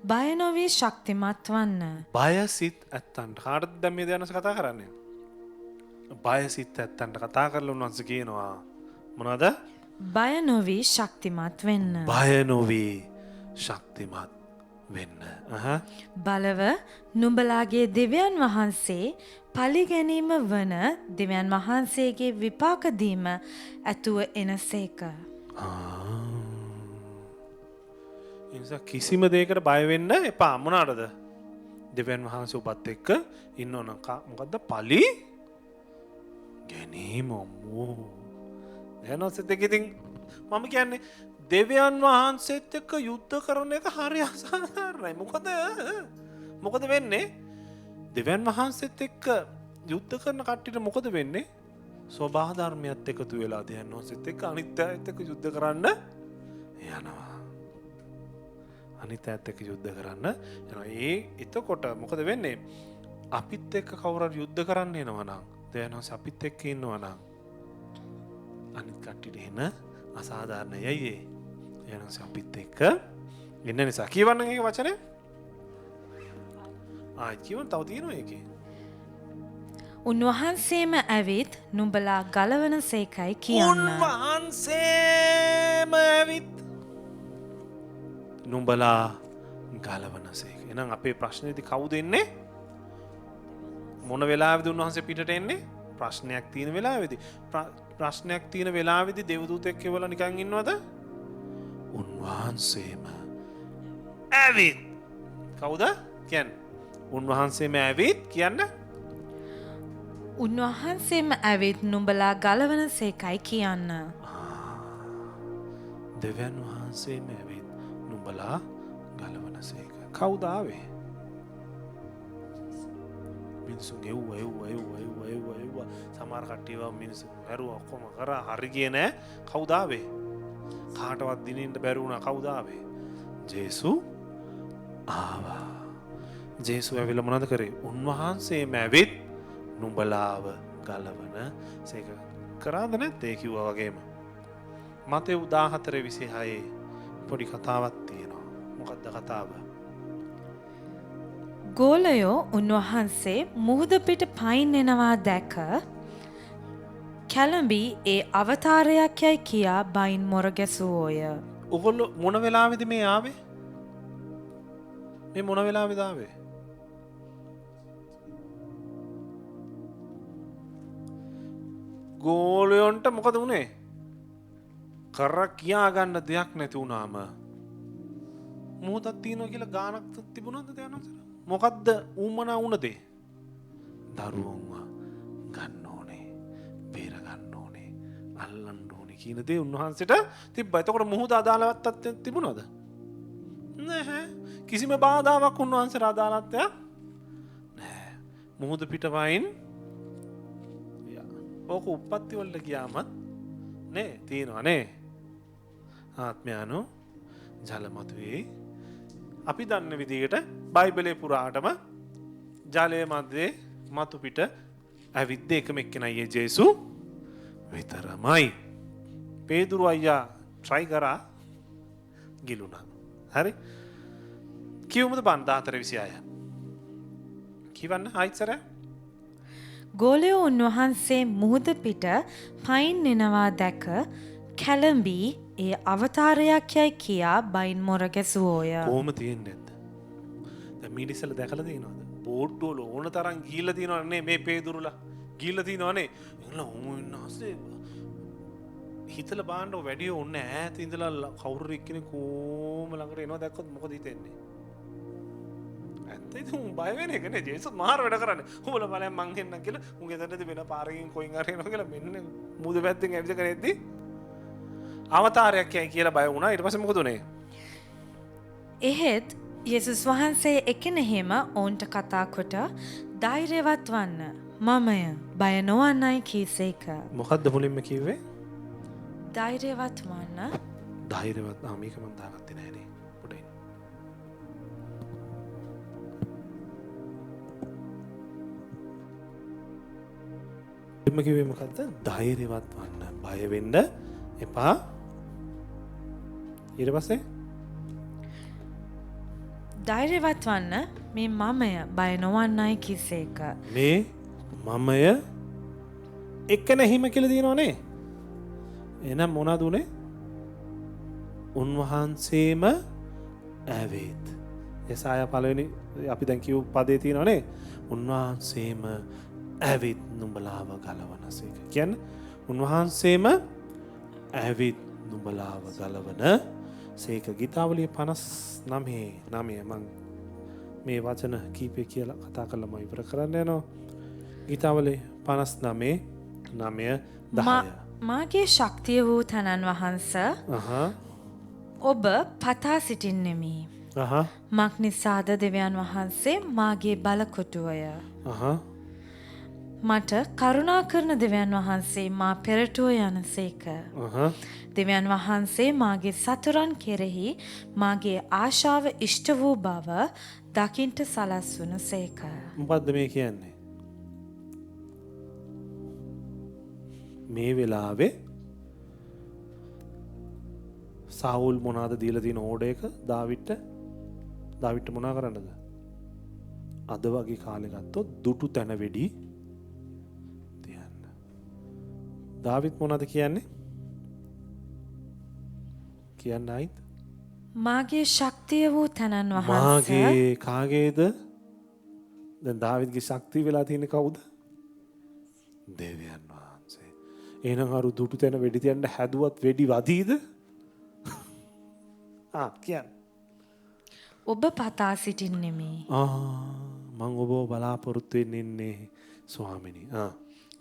බය නොවී ශක්තිමත් වන්න. බය සිත් ඇත්තන්ට කාටද දැන් මේ දයනස කතා කරන්නේ? බය සිත් ඇත්තන්ට කතා කරලා උන්වහන්සේ කියනවා මොනවද? බය නොවී ශක්තිමත් වෙන්න. බය නොවී ශක්තිමත් වෙන්න. බලව නුඹලාගේ දෙවියන් වහන්සේ පලිගැනීම වන දෙවියන් වහන්සේගේ විපාක දීම ඇතුව එනසේක. එනිසා කිසිම දෙයකට බය වෙන්න එපා. මොනවාටද? දෙවියන් වහන්සේ ඔබත් එක්ක ඉන්නවනම් මොකද්ද? පලි ගැනීම අම්මෝ. එනසෙත් ඉතින් මම කියන්නේ දෙවියන් වහන්සේත් එක්ක යුද්ධ කරන එක හරි අසාධාරණයි. මොකද වෙන්නේ? දෙවියන් වහන්සේත් එක්ක යුද්ධ කරන කට්ටියට මොකද වෙන්නේ? ස්වභාව ධර්මයත් එකතු වෙලා දෙයන් ඔසෙත් එක්ක අනිත් අයත් එක්ක යුද්ධ කරන්න යනවා. අනිත් අයත් එක්ක යුද්ධ කරන්න යනවා. එතකොට මොකද වෙන්නේ? අපිත් එක්ක කවුරු හරි යුද්ධ කරන්න එනවා නම් දෙයන් ඔස අපිත් එක්ක ඉන්නවා නම් අනිත් කට්ටියට එන අසාධාරණයයි ඒ. එනස අපිත් එක්ක ඉන්න නිසා කියවන්න එක වචනේ. කියවන්න තව තියෙනවා ඒකේ. උන්වහන්සේම ඇවිත් නුඹලා ගලවන සේකයි කියන්න. උන්වහන්සේම ඇවිත් නුඹලා ගලවන සේක. එහෙනම් අපේ ප්‍රශ්නේදී කවුද එන්නේ? මොන වෙලාවෙද උන්වහන්සේ පිටට එන්නේ? ප්‍රශ්නයක් තියෙන වෙලාවෙදී. ප්‍රශ්නයක් තියෙන වෙලාවෙදී දේවදූතෙක් කියවලා නිකන් ඉන්නවද? උන්වහන්සේම ඇවිත්. කවුද? කියන්න. උන්වහන්සේම ඇවිත් කියන්න. උන්වහන්සේම ඇවිත් නුඹලා ගලවන සේකයි කියන්න. දෙවියන් වහන්සේම ඇවිත් නුඹලා ගලවන සේක. කවුද ආවේ? මිනිසුන් එව්වා සමහර කට්ටියව මිනිස්සු ඇරුවා ඔක්කොම කරා හරි ගියේ නෑ. කවුද ආවේ? කාටවත් දිනින්න බැරි වුණා. කවුද ආවේ? ජේසු ආවා. ජේසු ඇවිල්ලා මොනවද කරේ? උන්වහන්සේම ඇවිත් නුඹලාව ගලවන සේක. කරාද නැත්නම් ඒ කිව්වා වගේම. මතෙව් 14:26 පොඩි කතාවක් තියෙනවා. මොකක්ද කතාව? ගෝලයෝ උන්වහන්සේ මුහුද පිට පයින් එනවා දැක කැළඹී ඒ අවතාරයක් යයි කියා බයින් මොර ගැසුවෝය. ඔගොල්ලෝ මොන වෙලාවෙද මේ ආවේ? මේ මොන වෙලාවෙද ආවේ? ගෝලයන්ට මොකද වුණේ? කර කියා ගන්න දෙයක් නැති වුණාම මොහොතක් තියෙනවා කියලා ගානක් තිබුණාද දැනනසර? මොකද්ද ඌමනා වුණ දේ? දරුවන්ව ගන්න ඕනේ, බේර ගන්න ඕනේ, අල්ලන්න ඕනේ කියන දේ උන්වහන්සේට තිබ්බා. එතකොට මොහොත අදාළවත් තිබුණාද? නැහැ. කිසිම බාධාවක් උන්වහන්සේට අදාළත්වයක් නැහැ. මොහොත පිටවයින් ඕක උප්පත්ති වලට ගියාම නේ තියෙනවා නේ. ආත්මයන්ෝ ජල මතුවේ. අපි දන්න විදිහට බයිබලේ පුරාටම ජලයේ මැදේ මතු පිට ඇවිද්ද එකම එක්කෙනයි ජේසු විතරමයි. පේදුරු අයියා try කරා ගිලුණා. හරි? කියමුද බන් 14:26. කියවන්න ආයිසර. ගෝලයෝ උන්වහන්සේ මුහුද පිට පයින් එනවා දැක කැළඹී ඒ අවතාරයක් යයි කියා බයින් මොර ගැසුවෝය. කොහොම තියෙන්නේ නැද්ද? දැන් මිනිස්සුල දැකලා තියෙනවද? බෝට්ටු වල ඕන තරම් ගිහිල්ලා තියෙනවනේ මේ පේදුරුලා. ගිහිල්ලා තියෙනවනේ. එන්න උන්වහන්සේ හිතලා බාන්න වැඩි ඕනේ ඈත ඉඳලා කවුරු එක්කෙනෙක් කොහොම ළඟට එනවා දැක්කොත් මොකද හිතෙන්නේ? ඇත්තටම උන් බය වෙන එකනේ. ජේසුස් මාර වැඩ කරන්නේ. උඹලා බලයන් මං එන්නම් කියලා උන්ගේ දැන්නද වෙන පාරකින් කොයින් හරි එනවා කියලා මෙන්න මුද පැත්තෙන් ඇවිදගෙන එද්දි අවතාරයක් යයි කියලා බය වුණා. ඊට පස්සේ මොකද උනේ? එහෙත් යේසුස් වහන්සේ එකෙනෙහිම ඔවුන්ට කතා කොට ධෛර්යවත් වන්න මමය බය නොවන්නයි කීසේක. මොකද්ද මුලින්ම කිව්වේ? ධෛර්යවත් වන්න. ධෛර්යවත් මේක මම දාගත්තේ නැහැ නේ. පොඩ්ඩයි. එම්ම කිව්වේ මොකද්ද? ධෛර්යවත් වන්න. බය වෙන්න එපා. ඊට පස්සේ ධෛර්යවත් වන්න මේ මමය බය නොවන්නයි කිසේක. මේ මමය එක්කෙනෙහිම කියලා දිනවනේ. එහෙනම් මොනවද උනේ? උන්වහන්සේම ඇවිත්. යසායා පළවෙනි අපි දැන් කියු පදේ තියෙනවනේ. උන්වහන්සේම ඇවිත් නුඹලාව ගලවනසේක. කියන්නේ උන්වහන්සේම ඇවිත් නුඹලාව ගලවන සේක. ගීතාවලිය 59 මං මේ වචන කීපය කියලා කතා කරලා මම ඉවර කරන්න යනවා. ගීතාවලිය 59 10. මාගේ ශක්තිය වූ තනන් වහන්ස ඔබ පතා සිටින්නෙමි. මක් නිසාද දෙවියන් වහන්සේ මාගේ බලකොටුවය. මට කරුණා කරන දෙවියන් වහන්සේ මා පෙරටුව යනසේක. දෙවියන් වහන්සේ මාගේ සතුරන් කෙරෙහි මාගේ ආශාව ඉෂ්ට වූ බව දකින්ට සලස්වන සේක. මොකද්ද මේ කියන්නේ? මේ වෙලාවේ සාවුල් මොනවාද දීලා තියෙන ඕඩර් එක දාවිඩ්ට මොනා කරන්නද? අද වගේ කාලේ ගත්තොත් දුටු තැන වෙඩි තියන්න. දාවිඩ් මොනවද කියන්නේ? කියන්න ආයිත්. මාගේ ශක්තිය වූ තැනන් වහන්සේ. මාගේ කාගේද? දැන් දාවිඩ්ගේ ශක්තිය වෙලා තියෙන්නේ කවුද? දෙවියන් වහන්සේ. එහෙනම් අර දුටු තැන වෙඩි තියන්න හැදුවත් වෙඩි වදීද? කියන්න. ඔබ පතා සිටින්නෙමි. මං ඔබ බලාපොරොත්තු වෙන්නේ ඉන්නේ ස්වාමිනී.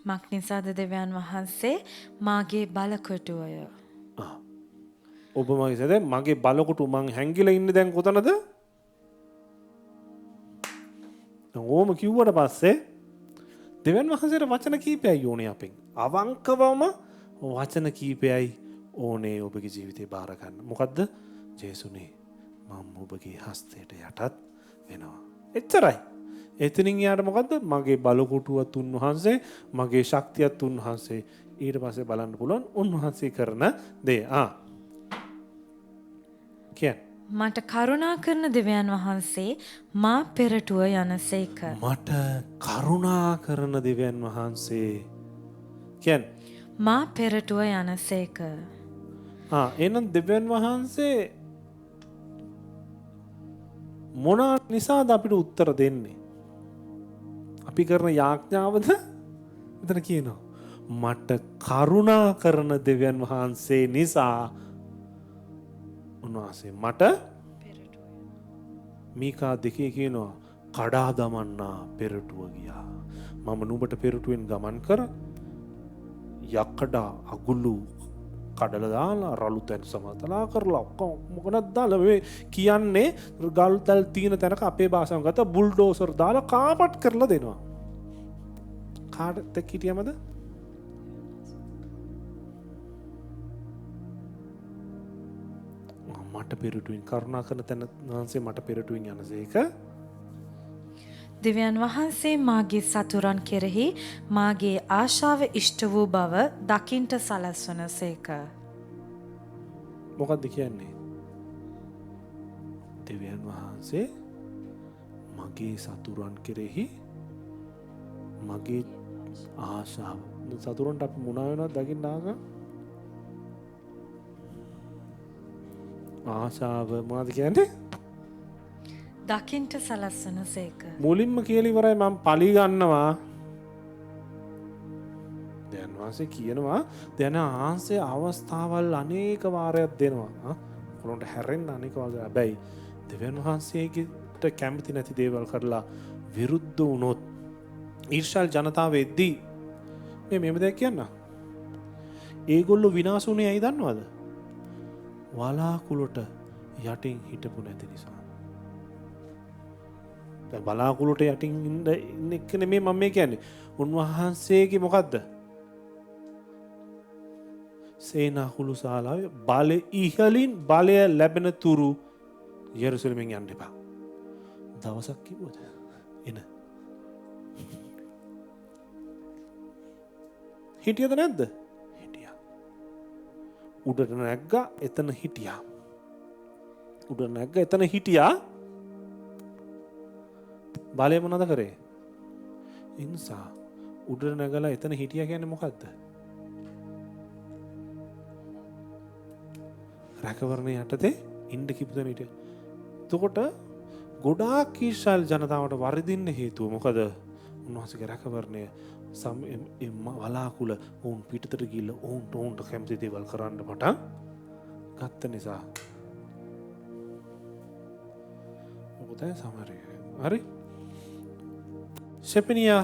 මක් නිසාද දෙවියන් වහන්සේ මාගේ බලකොටුවය. ඔබ මගේ සද මගේ බලකොටු මං හැංගිලා ඉන්නේ දැන් කොතනද? ඕම කිව්වට පස්සේ දෙවියන් වහන්සේට වචන කීපයයි ඕනේ අපෙන්. අවංකවම වචන කීපයයි ඕනේ ඔබගේ ජීවිතේ බාර ගන්න. මොකද්ද? ජේසුනේ මම ඔබගේ හස්තයට යටත් වෙනවා. එච්චරයි. එතනින් යාට මොකද්ද? මගේ බලකොටුවත් උන්වහන්සේ, මගේ ශක්තියත් උන්වහන්සේ. ඊට පස්සේ බලන්න පුළුවන් උන්වහන්සේ කරන දේ. මට කරුණා කරන දෙවියන් වහන්සේ මා පෙරටුව යනසේක. මට කරුණා කරන දෙවියන් වහන්සේ මා පෙරටුව යනසේක. එහෙනම් දෙවියන් වහන්සේ මොන නිසාද අපිට උත්තර දෙන්නේ? අපි කරන යාඥාවද? මෙතන කියනවා මට කරුණා කරන දෙවියන් වහන්සේ නිසා උන්වහන්සේ මට මීකා 2 කියනවා කඩා දමන්නා පෙරටුව ගියා. මම නුඹට පෙරටුවෙන් ගමන් කර යකඩා අගුළු කඩලා දාලා රළු තැන් සමතලා කරලා ඔක්කොම මොකනද දාලා මේ කියන්නේ ගල් තල් තියෙන තැනක අපේ භාෂාවෙන් ගත්ත බුල්ඩෝසර් දාලා කාපට් කරලා දෙනවා. කාටද කිටියමද? මට පෙරටුවෙන් කරුණා කරන තැන වහන්සේ මට පෙරටුවෙන් යනසේක. දෙවියන් වහන්සේ මාගේ සතුරන් කෙරෙහි මාගේ ආශාව ඉෂ්ට වූ බව දකින්ට සලස්වන සේක. මොකක්ද කියන්නේ? දෙවියන් වහන්සේ මගේ සතුරන් කෙරෙහි මගේ ආශාව. සතුරන්ට අපි මොනවා වෙනවද දකින්න ආශාව මොනවද කියන්නේ? දකින්ට සලස්වන සේක. මුලින්ම කියලා ඉවරයි මම පලි ගන්නවා. දැන් වාසේ කියනවා දැන් ආංශයේ අවස්ථාවල් අනේක වාරයක් දෙනවා. කොළොන්ට හැරෙන්න අනේක වාරයක්. හැබැයි දෙවියන් වහන්සේට කැමති නැති දේවල් කරලා විරුද්ධ වුණොත් ඊර්ෂ්‍යාල් ජනතාව එද්දී මෙහෙම දෙයක් කියන්න. ඒගොල්ලෝ විනාශ වුණේ ඇයි දන්නවද? වලාකුළට යටින් හිටපු නැති නිසා. බලාකුළුට යටින් ඉන්න එක නෙමෙයි මම මේ කියන්නේ. උන්වහන්සේගේ මොකද්ද? සේනාකුළු ශාලාවේ බලය ඉහලින් බලය ලැබෙන තුරු යෙරුසලමෙන් යන්න එපා. දවසක් කිව්වද? එන. හිටියද නැද්ද? හිටියා. උඩට නැග්ගා එතන හිටියා. උඩ නැග්ගා එතන හිටියා. බලය මොනවද කරේ? ඒ නිසා උඩට නැගලා එතන හිටියා කියන්නේ මොකද්ද? රැකවරණ යටතේ ඉන්න කිපුදෙන හිටියා. එතකොට ගොඩාක් ඊශ්‍රායල් ජනතාවට වරදින්න හේතුව මොකද? උන්වහන්සේගේ රැකවරණය වලාකුළ ඔවුන් පිටතට ගිහිල්ලා ඔවුන්ට කැමති දේවල් කරන්න පටන් ගත්ත නිසා. මොකද සමහරේ හරි ශෙපනියා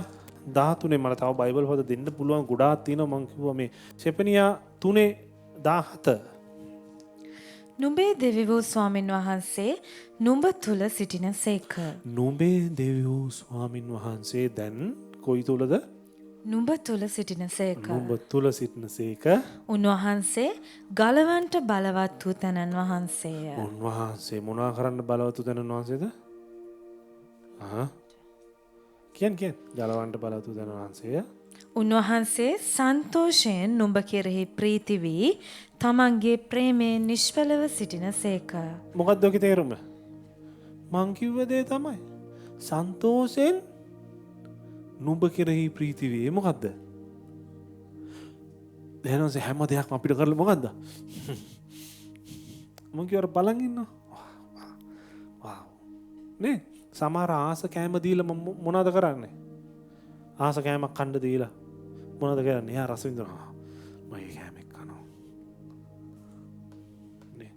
13 මට තව බයිබල් පොත දෙන්න පුළුවන් ගොඩාක් තියෙනවා. මම කිව්වා මේ ශෙපනියා 3:17 නුඹේ දෙවි වූ ස්වාමින් වහන්සේ නුඹ තුල සිටින සේක. නුඹේ දෙවි වූ ස්වාමින් වහන්සේ දැන් කොයි තුලද? නුඹ තුල සිටිනසේක. නුඹ තුල සිටිනසේක. උන්වහන්සේ ගලවන්ට බලවත් වූ තැනන් වහන්සේය. උන්වහන්සේ මොනවා කරන්න බලවත් වූ තැනන් වහන්සේද? කියන් ගලවන්ට බලවත් වූ තැනන් වහන්සේය. උන්වහන්සේ සන්තෝෂයෙන් නුඹ කෙරෙහි ප්‍රීති වී තමන්ගේ ප්‍රේමයෙන් නිෂ්ඵලව සිටිනසේක. මොකක්ද ඔකේ තේරුම? මං කිව්ව දේ තමයි. සන්තෝෂයෙන් නුඹ කෙරෙහි ප්‍රීති වේ. මොකද්ද? දැනොන්සේ හැම දෙයක්ම අපිට කරලා මොකද්ද? මං කියවර බලන් ඉන්නවා. වාව්. නේ සමහර ආස කෑම දීලා මොනවද කරන්නේ? ආස කෑමක් කන්න දීලා මොනවද කරන්නේ? එයා රස විඳිනවා. මම ඒ කෑමක් කනවා. නේ.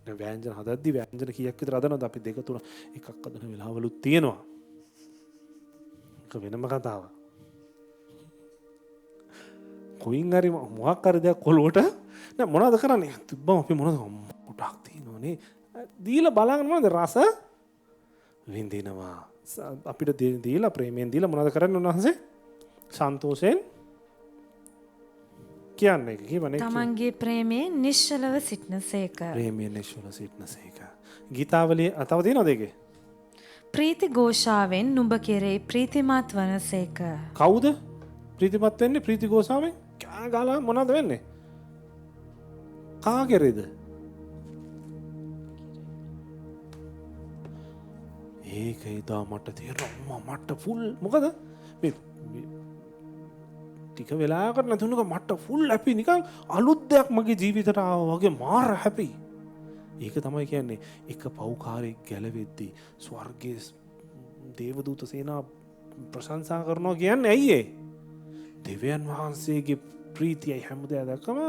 දැන් ව්‍යංජන හදද්දි ව්‍යංජන කීයක් විතර හදනවද? අපි 2 3 එකක් හදන වෙලාවලුත් තියෙනවා. ඒක වෙනම කතාවක්. කොයින් හරි මොකක් හරි දෙයක් කොළුවට නෑ මොනවද කරන්නේ? තිබ්බම අපි මොනවද ගොඩක් තියෙනවනේ. දීලා බලන්න මොනවද රස විඳිනවා. අපිට දීලා ප්‍රේමයෙන් දීලා මොනවද කරන්නේ උන්වහන්සේ? සන්තෝෂයෙන් කියන්නේ කිව්වනේ. තමන්ගේ ප්‍රේමයෙන් නිශ්චලව සිටිනසේක. ප්‍රේමයෙන් නිශ්චලව සිටිනසේක. ගීතාවලිය තව තියෙනවද ඒකේ? ප්‍රීති ഘോഷාවෙන් නුඹ කෙරෙහි ප්‍රීතිමත් වනසේක. කවුද ප්‍රීතිමත් වෙන්නේ? ප්‍රීති ഘോഷාවෙන් කෑ ගාලා මොනවද වෙන්නේ? කා කෙරේද? ඒක ඉදා මට තේරෙනවා මට ෆුල් මොකද මේ ටික වෙලාවකට නැතුණක මට ෆුල් හැපි නිකන් අලුත් දෙයක් මගේ ජීවිතයට ආවා වගේ මාර හැපි. ඒක තමයි කියන්නේ එක පව්කාරයෙක් ගැලවෙද්දී ස්වර්ගයේ දේවදූත සේනා ප්‍රශංසා කරනවා කියන්නේ ඇයි ඒ? දෙවියන් වහන්සේගේ ප්‍රීතියයි හැමදේම දැක්කම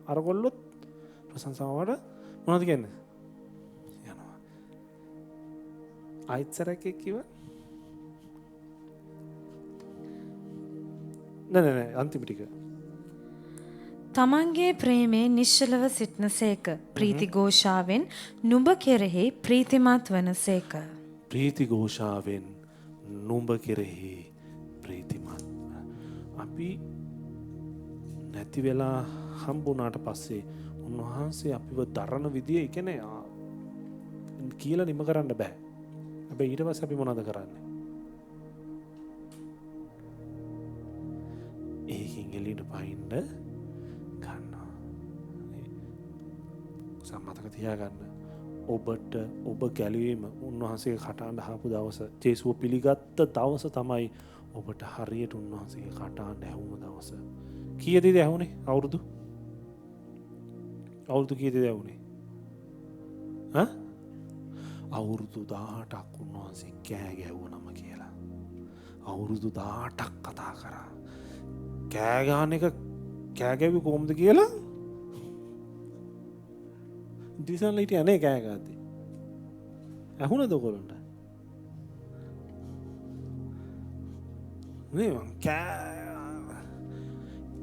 අරගොල්ලොත් ප්‍රශංසාවට මොනවද කියන්නේ? ආයිත්සරක කිව නෑ අන්තිම ටික. තමන්ගේ ප්‍රේමයෙන් නිශ්චලව සිටිනසේක. ප්‍රීති ഘോഷාවෙන් නුඹ කෙරෙහි ප්‍රීතිමත් වනසේක. ප්‍රීති ഘോഷාවෙන් නුඹ කෙරෙහි ප්‍රීතිමත්. අපි නැති වෙලා හම්බුණාට පස්සේ උන්වහන්සේ අපිව දරන විදිය ඒ කියන්නේ කියලා නිම කරන්න බෑ. හැබැයි ඊට පස්සේ අපි මොනවද කරන්නේ? ඒකින් එළියට පයින්න ගන්නවා. සම්මතක තියාගන්න. ඔබට ඔබ ගැලවීම උන්වහන්සේගේ කටහඬ අහපු දවස, ජේසුව පිළිගත්ත දවස තමයි ඔබට හරියට උන්වහන්සේගේ කටහඬ ඇහුම දවස. කීයදද ඇහුනේ? අවුරුදු කීයදද ඇහුනේ? අවුරුදු 18ක් උන්වහන්සේ කෑ ගැහුවනම කියලා. අවුරුදු 18ක් කතා කරා. කෑ ගහන එක කෑ ගැවි කොහොමද කියලා? දිසන්ලා හිටියා නේ කෑ ගහද්දි. ඇහුණද ඔයගොල්ලන්ට? නේ මං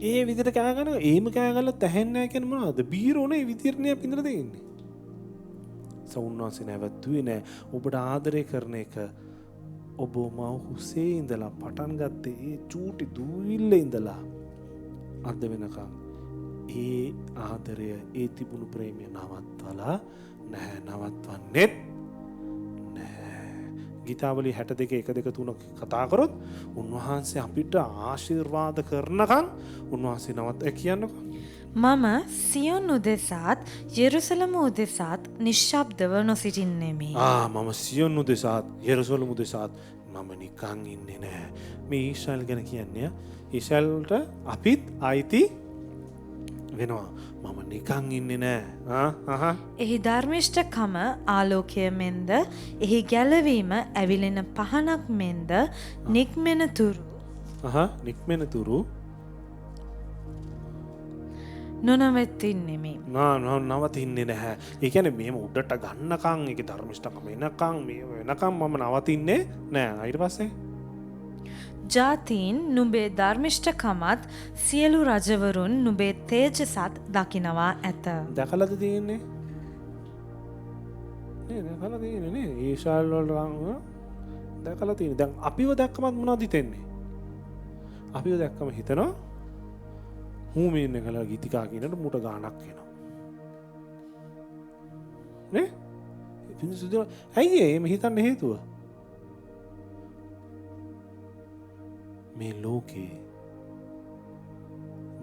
ඒ විදිහට කෑ ගන්නවා. ඒම කෑ ගහලා තැහෙන්නේ නැහැ කියන මොනවද? බීරෝනේ ඒ විදිහටනේ අපි ඉඳලා දෙන්නේ. උන්වහන්සේ නැවතුවේ නෑ. ඔබට ආදරය කරන එක ඔබ මව කුසේ ඉඳලා පටන් ගත්තේ ඒ චූටි දූවිල්ල ඉඳලා අද වෙනකම් ඒ ආදරය ඒ තිබුණු ප්‍රේමය නවත්වලා නැහැ. නවත්වන්නෙත් නෑ. ගීතාවලිය 62 1 2 3 කතා කරොත් උන්වහන්සේ අපිට ආශිර්වාද කරනකම් උන්වහන්සේ නවත් කියන්නකෝ. මම සියොන් උදෙසාත් යෙරුසලම උදෙසාත් නිශ්ශබ්දව නොසිටින්නෙමි. මම සියොන් උදෙසාත් යෙරුසලම උදෙසාත් මම නිකන් ඉන්නේ නැහැ. මේ ඊශ්‍රායල් ගැන කියන්නේ ඊශ්‍රායල්ට අපිත් අයිති වෙනවා. මම නිකන් ඉන්නේ නැහැ. එහි ධර්මිෂ්ඨකම ආලෝකය මෙන්ද එහි ගැලවීම ඇවිලෙන පහනක් මෙන්ද නික්මෙන තුරු නොනවතින්නෙමි. නවතින්නේ නැහැ. ඒ කියන්නේ මෙහෙම උඩට ගන්නකම් ඒකේ ධර්මිෂ්ඨකම එනකම් මේ වෙනකම් මම නවතින්නේ නැහැ. ඊට පස්සේ ජාතීන් නුඹේ ධර්මිෂ්ඨකමත් සියලු රජවරුන් නුඹේ තේජසත් දකිනවා ඇත. දැකලාද තියෙන්නේ? නේ දැකලා තියෙන්නේ නේ. ඊශ්‍රායල් වල දැකලා තියෙන්නේ. දැන් අපිව දැක්කමත් මොනවද හිතෙන්නේ? අපි දැක්කම හිතනවා හූමීන් එකල ගීතිකා කියනට මුට ගානක් වෙනවා. නේ? ඇයි එහෙම හිතන්න හේතුව? මේ ලෝකේ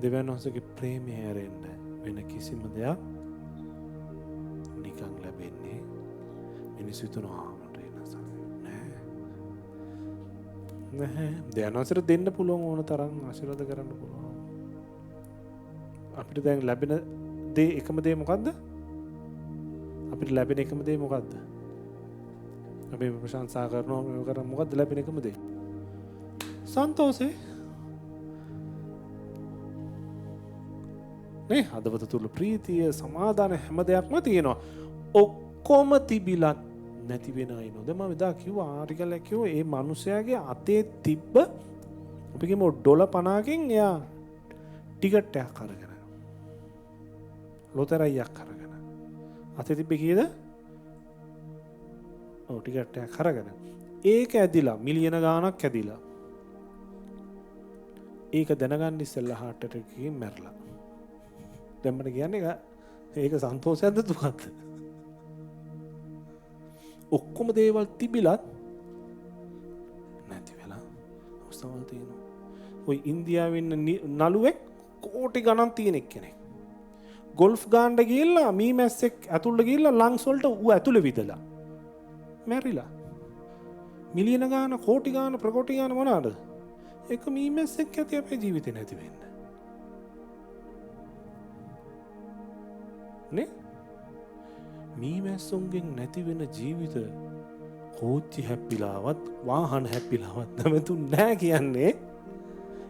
දෙවියන් වහන්සේගේ ප්‍රේමය හැරෙන්න වෙන කිසිම දෙයක් නිකන් ලැබෙන්නේ මිනිස්සු තුනවා නැහැ. දෙවියන් වහන්සේට දෙන්න පුළුවන් ඕන තරම් ආශිර්වාද කරන්න පුළුවන්. අපිට දැන් ලැබෙන දේ එකම දේ මොකද්ද? අපිට ලැබෙන එකම දේ මොකද්ද? අපි ප්‍රශංසා කරනවා මේක කරා මොකද්ද ලැබෙන එකම දේ? සන්තෝෂේ. නේ හදවත තුල ප්‍රීතිය සමාදාන හැම දෙයක්ම තියෙනවා. ඔක්කොම තිබිලත් නැති වෙන අය නෝද මම එදා කිව්වා ආටිකල් එක කිව්වා ඒ මිනිස්යාගේ අතේ තිබ්බ අපි කියමු ඩොලර් 50කින් එයා ටිකට් එකක් අරගෙන ලොතරැයියක් අරගෙන අතේ තිබ්බේ කීයද? ඔව් ටිකට් එකක් අරගෙන ඒක ඇදිලා මිලියන ගාණක් ඇදිලා ඒක දැනගන්න ඉස්සෙල්ලා heart attack එකකින් මැරලා. දැන් මට කියන්නේ ඒක සන්තෝෂයක්ද දුකක්ද? ඔක්කොම දේවල් තිබිලත් නැති වෙලා අවස්ථාවල් තියෙනවා. ඔය ඉන්දියාවේ ඉන්න නළුවෙක් කෝටි ගණන් තියෙන එක්කෙනෙක්. ගොල්ෆ් ගාන්න ගිහිල්ලා මීමැස්සෙක් ඇතුළට ගිහිල්ලා ලංස් වලට ඌ ඇතුළේ විදලා. මැරිලා. මිලියන ගාන කෝටි ගාන ප්‍රකෝටි ගාන මොනවාද? එක මීමැස්සෙක් ඇති අපේ ජීවිතේ නැති වෙන්න. නේ? මීමැස්සුන්ගෙන් නැති වෙන ජීවිත කෝච්චි හැප්පිලාවත් වාහන හැප්පිලාවත් නැමතුන් නැහැ කියන්නේ.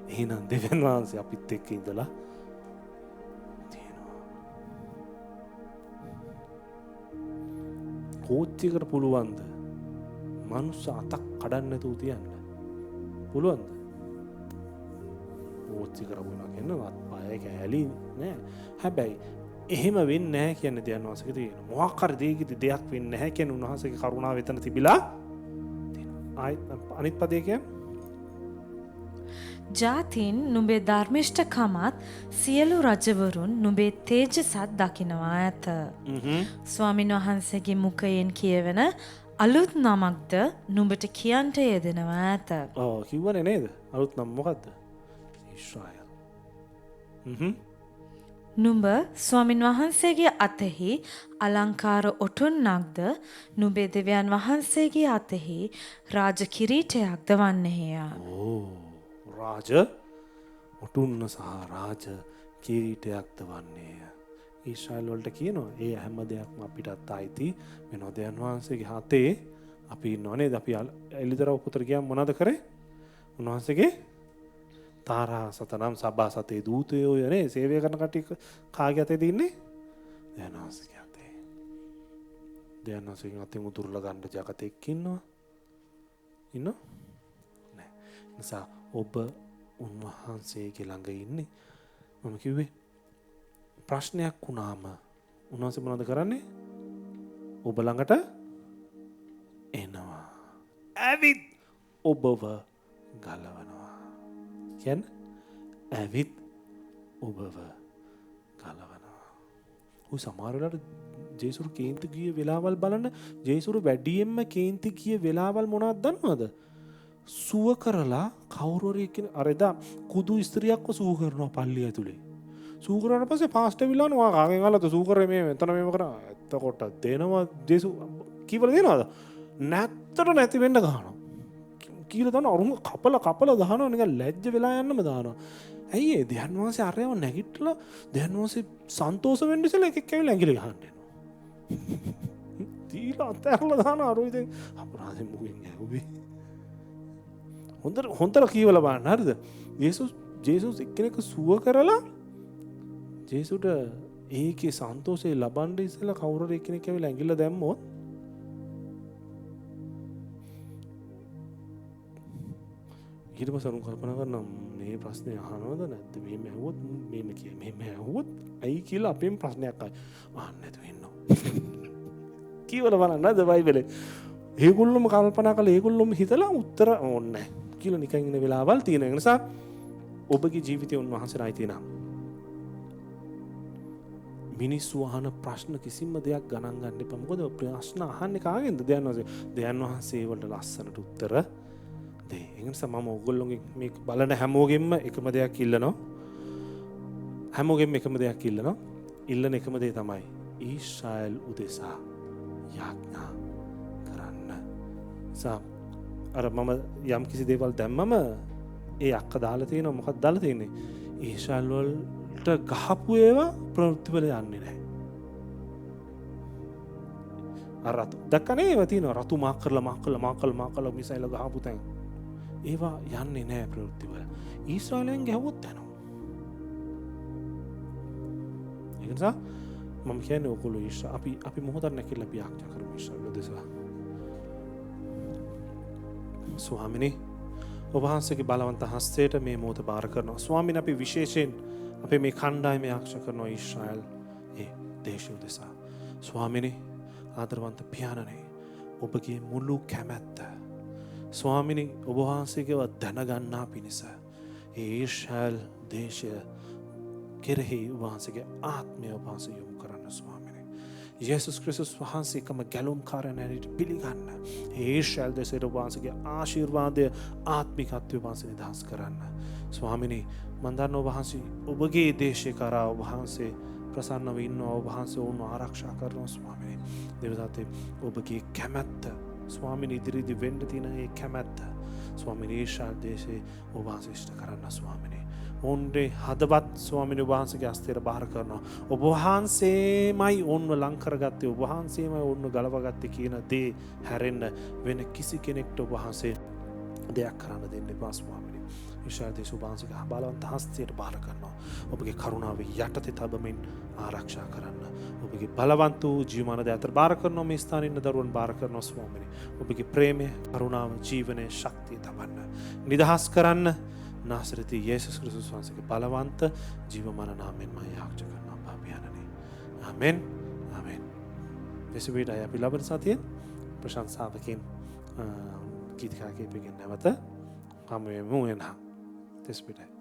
එහෙනම් දෙවියන් වහන්සේ අපිත් එක්ක ඉඳලා තියෙනවා. කෝච්චියකට පුළුවන්ද? මනුස්ස අතක් කඩන්න නැතුව තියන්න. පුළුවන්ද? කෝච්චි කරපුණා කියනවා අත්පාය කැලි නෑ. හැබැයි එහෙම වෙන්නේ නැහැ කියන්නේ දෙයන් වාසක තියෙන. මොකක් හරි දෙයකදී දෙයක් වෙන්නේ නැහැ කියන උන්වහන්සේගේ කරුණාව එතන තිබිලා තියෙනවා. අනිත් පදේ කියන්නේ ජාතින් නුඹේ ධර්මිෂ්ඨකමත් සියලු රජවරුන් නුඹේ තේජසත් දකිනවා ඇත. ස්වාමීන් වහන්සේගේ මුඛයෙන් කියවෙන අලුත් නමක්ද නුඹට කියන්ට යෙදෙනවා ඇත. ඔව් කිව්වනේ නේද? අලුත් නම මොකද්ද? ඊශ්‍රායල්. නුඹ ස්වාමින් වහන්සේගේ අතෙහි අලංකාර ඔටුන්නක්ද නුඹේ දෙවියන් වහන්සේගේ අතෙහි රාජ කිරීටයක්ද වන්නේය. ඕ රාජ ඔටුන්න සහ රාජ කිරීටයක්ද වන්නේය. ඊශ්‍රායල් වලට කියනවා ඒ හැම දෙයක්ම අපිටත් අයිති වෙන දෙවියන් වහන්සේගේ හතේ අපි ඉන්නව නේද? අපි එලිදරව් පුතර ගියාම මොනවද කරේ? උන්වහන්සේගේ තාරා සතනම් සබා සතේ දූතයෝ යනේ සේවය කරන කට්ටිය කාගේ අතේද ඉන්නේ? දෙවියන් වහන්සේගේ අතේ. දෙවියන් වහන්සේගේ අතේ මුදුරලා ගන්න ජගතෙක් ඉන්නවා. ඉන්නෝ? නෑ. නිසා ඔබ උන්වහන්සේගේ ළඟ ඉන්නේ. මම කිව්වේ ප්‍රශ්නයක් වුණාම උන්වහන්සේ මොනවද කරන්නේ? ඔබ ළඟට එනවා. ඇවිත් ඔබව ගලවනවා. කියන්නේ ඇවිත් ඔබව ගලවනවා. ඔය සමහර වෙලාවට ජේසුස් කේන්ති ගිය වෙලාවල් බලන්න ජේසුස් වැඩියෙන්ම කේන්ති ගිය වෙලාවල් මොනවද දන්නවද? සුව කරලා කවුරු හරි කියන අර එදා කුදු ස්ත්‍රියක්ව සුව කරනවා පල්ලිය ඇතුලේ. සුව කරාට පස්සේ පාස්ටර් විලාන වා කාගෙන් අහලාද සුව කරේ මේ මෙතන මේව කරා. එතකොට දෙනවා ජේසුස් කීවල දෙනවද? නැත්තට නැති වෙන්න ගහනවා. කියලා දාන අරුම කපලා දානවා නිකන් ලැජ්ජ වෙලා යන්නම දානවා. ඇයි ඒ දෙයන් වාසේ අරයව නැගිටලා දෙයන් වාසේ සන්තෝෂ වෙන්න ඉස්සෙල්ලා එකෙක් ඇවිල්ලා ඇඟිලි ගහන්න එනවා. දීලා අතහැරලා දානවා අර ඉතින් අපරාධෙන් මුගෙන් ඇහුවේ. හොඳට කියවලා බලන්න හරිද? ජේසුස් එක්කෙනෙක් සුව කරලා ජේසුට ඒකේ සන්තෝෂය ලබන්න ඉස්සෙල්ලා කවුරු හරි එක්කෙනෙක් ඇවිල්ලා ඇඟිල්ල දැම්මොත් ඊට පස්සේ අනුන් කල්පනා කරනවා මේ ප්‍රශ්නේ අහනවද නැද්ද? මෙහෙම ඇහුවොත් මෙහෙම කිය. මෙහෙම ඇහුවොත් ඇයි කියලා අපෙන් ප්‍රශ්නයක් අහන්න නැතුව ඉන්නවා. කීවල බලන්න නේද බයිබලේ? ඒගොල්ලොම කල්පනා කළා ඒගොල්ලොම හිතලා උත්තර ඕනේ නැහැ කියලා නිකන් ඉන්න වෙලාවල් තියෙන නිසා ඔබගේ ජීවිතය උන්වහන්සේට අයිති නම් මිනිස්සු අහන ප්‍රශ්න කිසිම දෙයක් ගණන් ගන්න එපා. මොකද ප්‍රශ්න අහන්නේ කාගෙන්ද? දෙයයන් වහන්සේ වලට ලස්සනට උත්තර දෙයි. ඒ නිසා මම ඔයගොල්ලෝගෙන් මේක බලන හැමෝගෙම එකම දෙයක් ඉල්ලනවා. හැමෝගෙම එකම දෙයක් ඉල්ලනවා. ඉල්ලන එකම දේ තමයි ඊශ්‍රායල් උදෙසා යාඥා කරන්න. අර මම යම් කිසි දේවල් දැම්මම ඒ අක්ක දාලා තියෙනවා. මොකක්ද දාලා තියෙන්නේ? ඊශ්‍රායල් වලට ගහපු ඒවා ප්‍රවෘත්තිවල යන්නේ නැහැ. අර දැක්කනේ ඒවා තියෙනවා. රතු මාක් කරලා මිසයිල ගහපු තැන්. ඒවා යන්නේ නැහැ ප්‍රවෘත්තිවල. ඊශ්‍රායලෙන් ගැහුවොත් යනවා. ඒ නිසා මම කියන්නේ ඔයගොල්ලෝ අපි මොහොතක් නැකිලා අපි ආඥා කරමු ඊශ්‍රායල් දෙසා. ස්වාමිනේ ඔබ වහන්සේගේ බලවන්ත හස්තයට මේ මොහොත බාර කරනවා. ස්වාමීන් අපි විශේෂයෙන් අපේ මේ කණ්ඩායම ආශා කරනවා ඊශ්‍රායල් ඒ දේශය උදෙසා. ස්වාමිනේ ආදරවන්ත පියාණනේ ඔබගේ මුළු කැමැත්ත ස්වාමිනේ ඔබ වහන්සේගේව දැනගන්නා පිණිස ඒ ඊශ්‍රායල් දේශය කෙරෙහි ඔබ වහන්සේගේ ආත්මය ඔබ වහන්සේ යොමු කරන්න ස්වාමිනේ. යේසුස් ක්‍රිස්තුස් වහන්සේකම ගැලුම්කාරයන් හැටියට පිළිගන්න. ඒ ඊශ්‍රායල් දේශයට ඔබ වහන්සේගේ ආශිර්වාදය ආත්මිකත්වය ඔබ වහන්සේ නිදහස් කරන්න. ස්වාමිනේ මම දන්නවා ඔබ වහන්සේ ඔබගේ දේශය කරා ඔබ වහන්සේ ප්‍රසන්නව ඉන්නවා. ඔබ වහන්සේ ඔවුන්ව ආරක්ෂා කරනවා ස්වාමිනේ. දෙවියන්තේ ඔබගේ කැමැත්ත ස්වාමිනේ ඉදිරියේදී වෙන්න තියෙන ඒ කැමැත්ත ස්වාමිනේ ඊශ්‍රායල් දේශේ ඔබ වහන්සේ ඉෂ්ට කරන්න ස්වාමිනේ. ඔවුන්ගේ හදවත් ස්වාමිනේ ඔබ වහන්සේගේ හස්තයට බාර කරනවා. ඔබ වහන්සේමයි ඔවුන්ව ලං කරගත්තේ. ඔබ වහන්සේමයි ඔවුන්ව ගලවගත්තේ කියන දේ හැරෙන්න වෙන කිසි කෙනෙක්ට ඔබ වහන්සේ දෙයක් කරන්න දෙන්න එපා ස්වාමිනේ. ඊශ්‍රායල් දේශ ඔබ වහන්සේගේ බලවන්ත හස්තයට බාර කරනවා. ඔබගේ කරුණාව යටතේ තබමින් ආරක්ෂා කරන්න. ඔබගේ බලවන්ත වූ ජීවමාන දේ අතර බාර කරනවා. මේ ස්ථානයේ ඉන්න දරුවන් බාර කරනවා ස්වාමිනේ. ඔබගේ ප්‍රේමය, කරුණාව, ජීවනයේ ශක්තිය තබන්න. නිදහස් කරන්න. නාසරති යේසුස් ක්‍රිස්තුස් වහන්සේගේ බලවන්ත ජීවමාන නාමයෙන් මම යාඥා කරනවා අපේ පියාණනේ. ආමෙන්. ආමෙන්. දෙසවිට අපි ලබන සතියේ ප්‍රශංසාවකින් ගීතිකා කීපකින් නැවත හමු වෙමු එනවා. දෙසවිට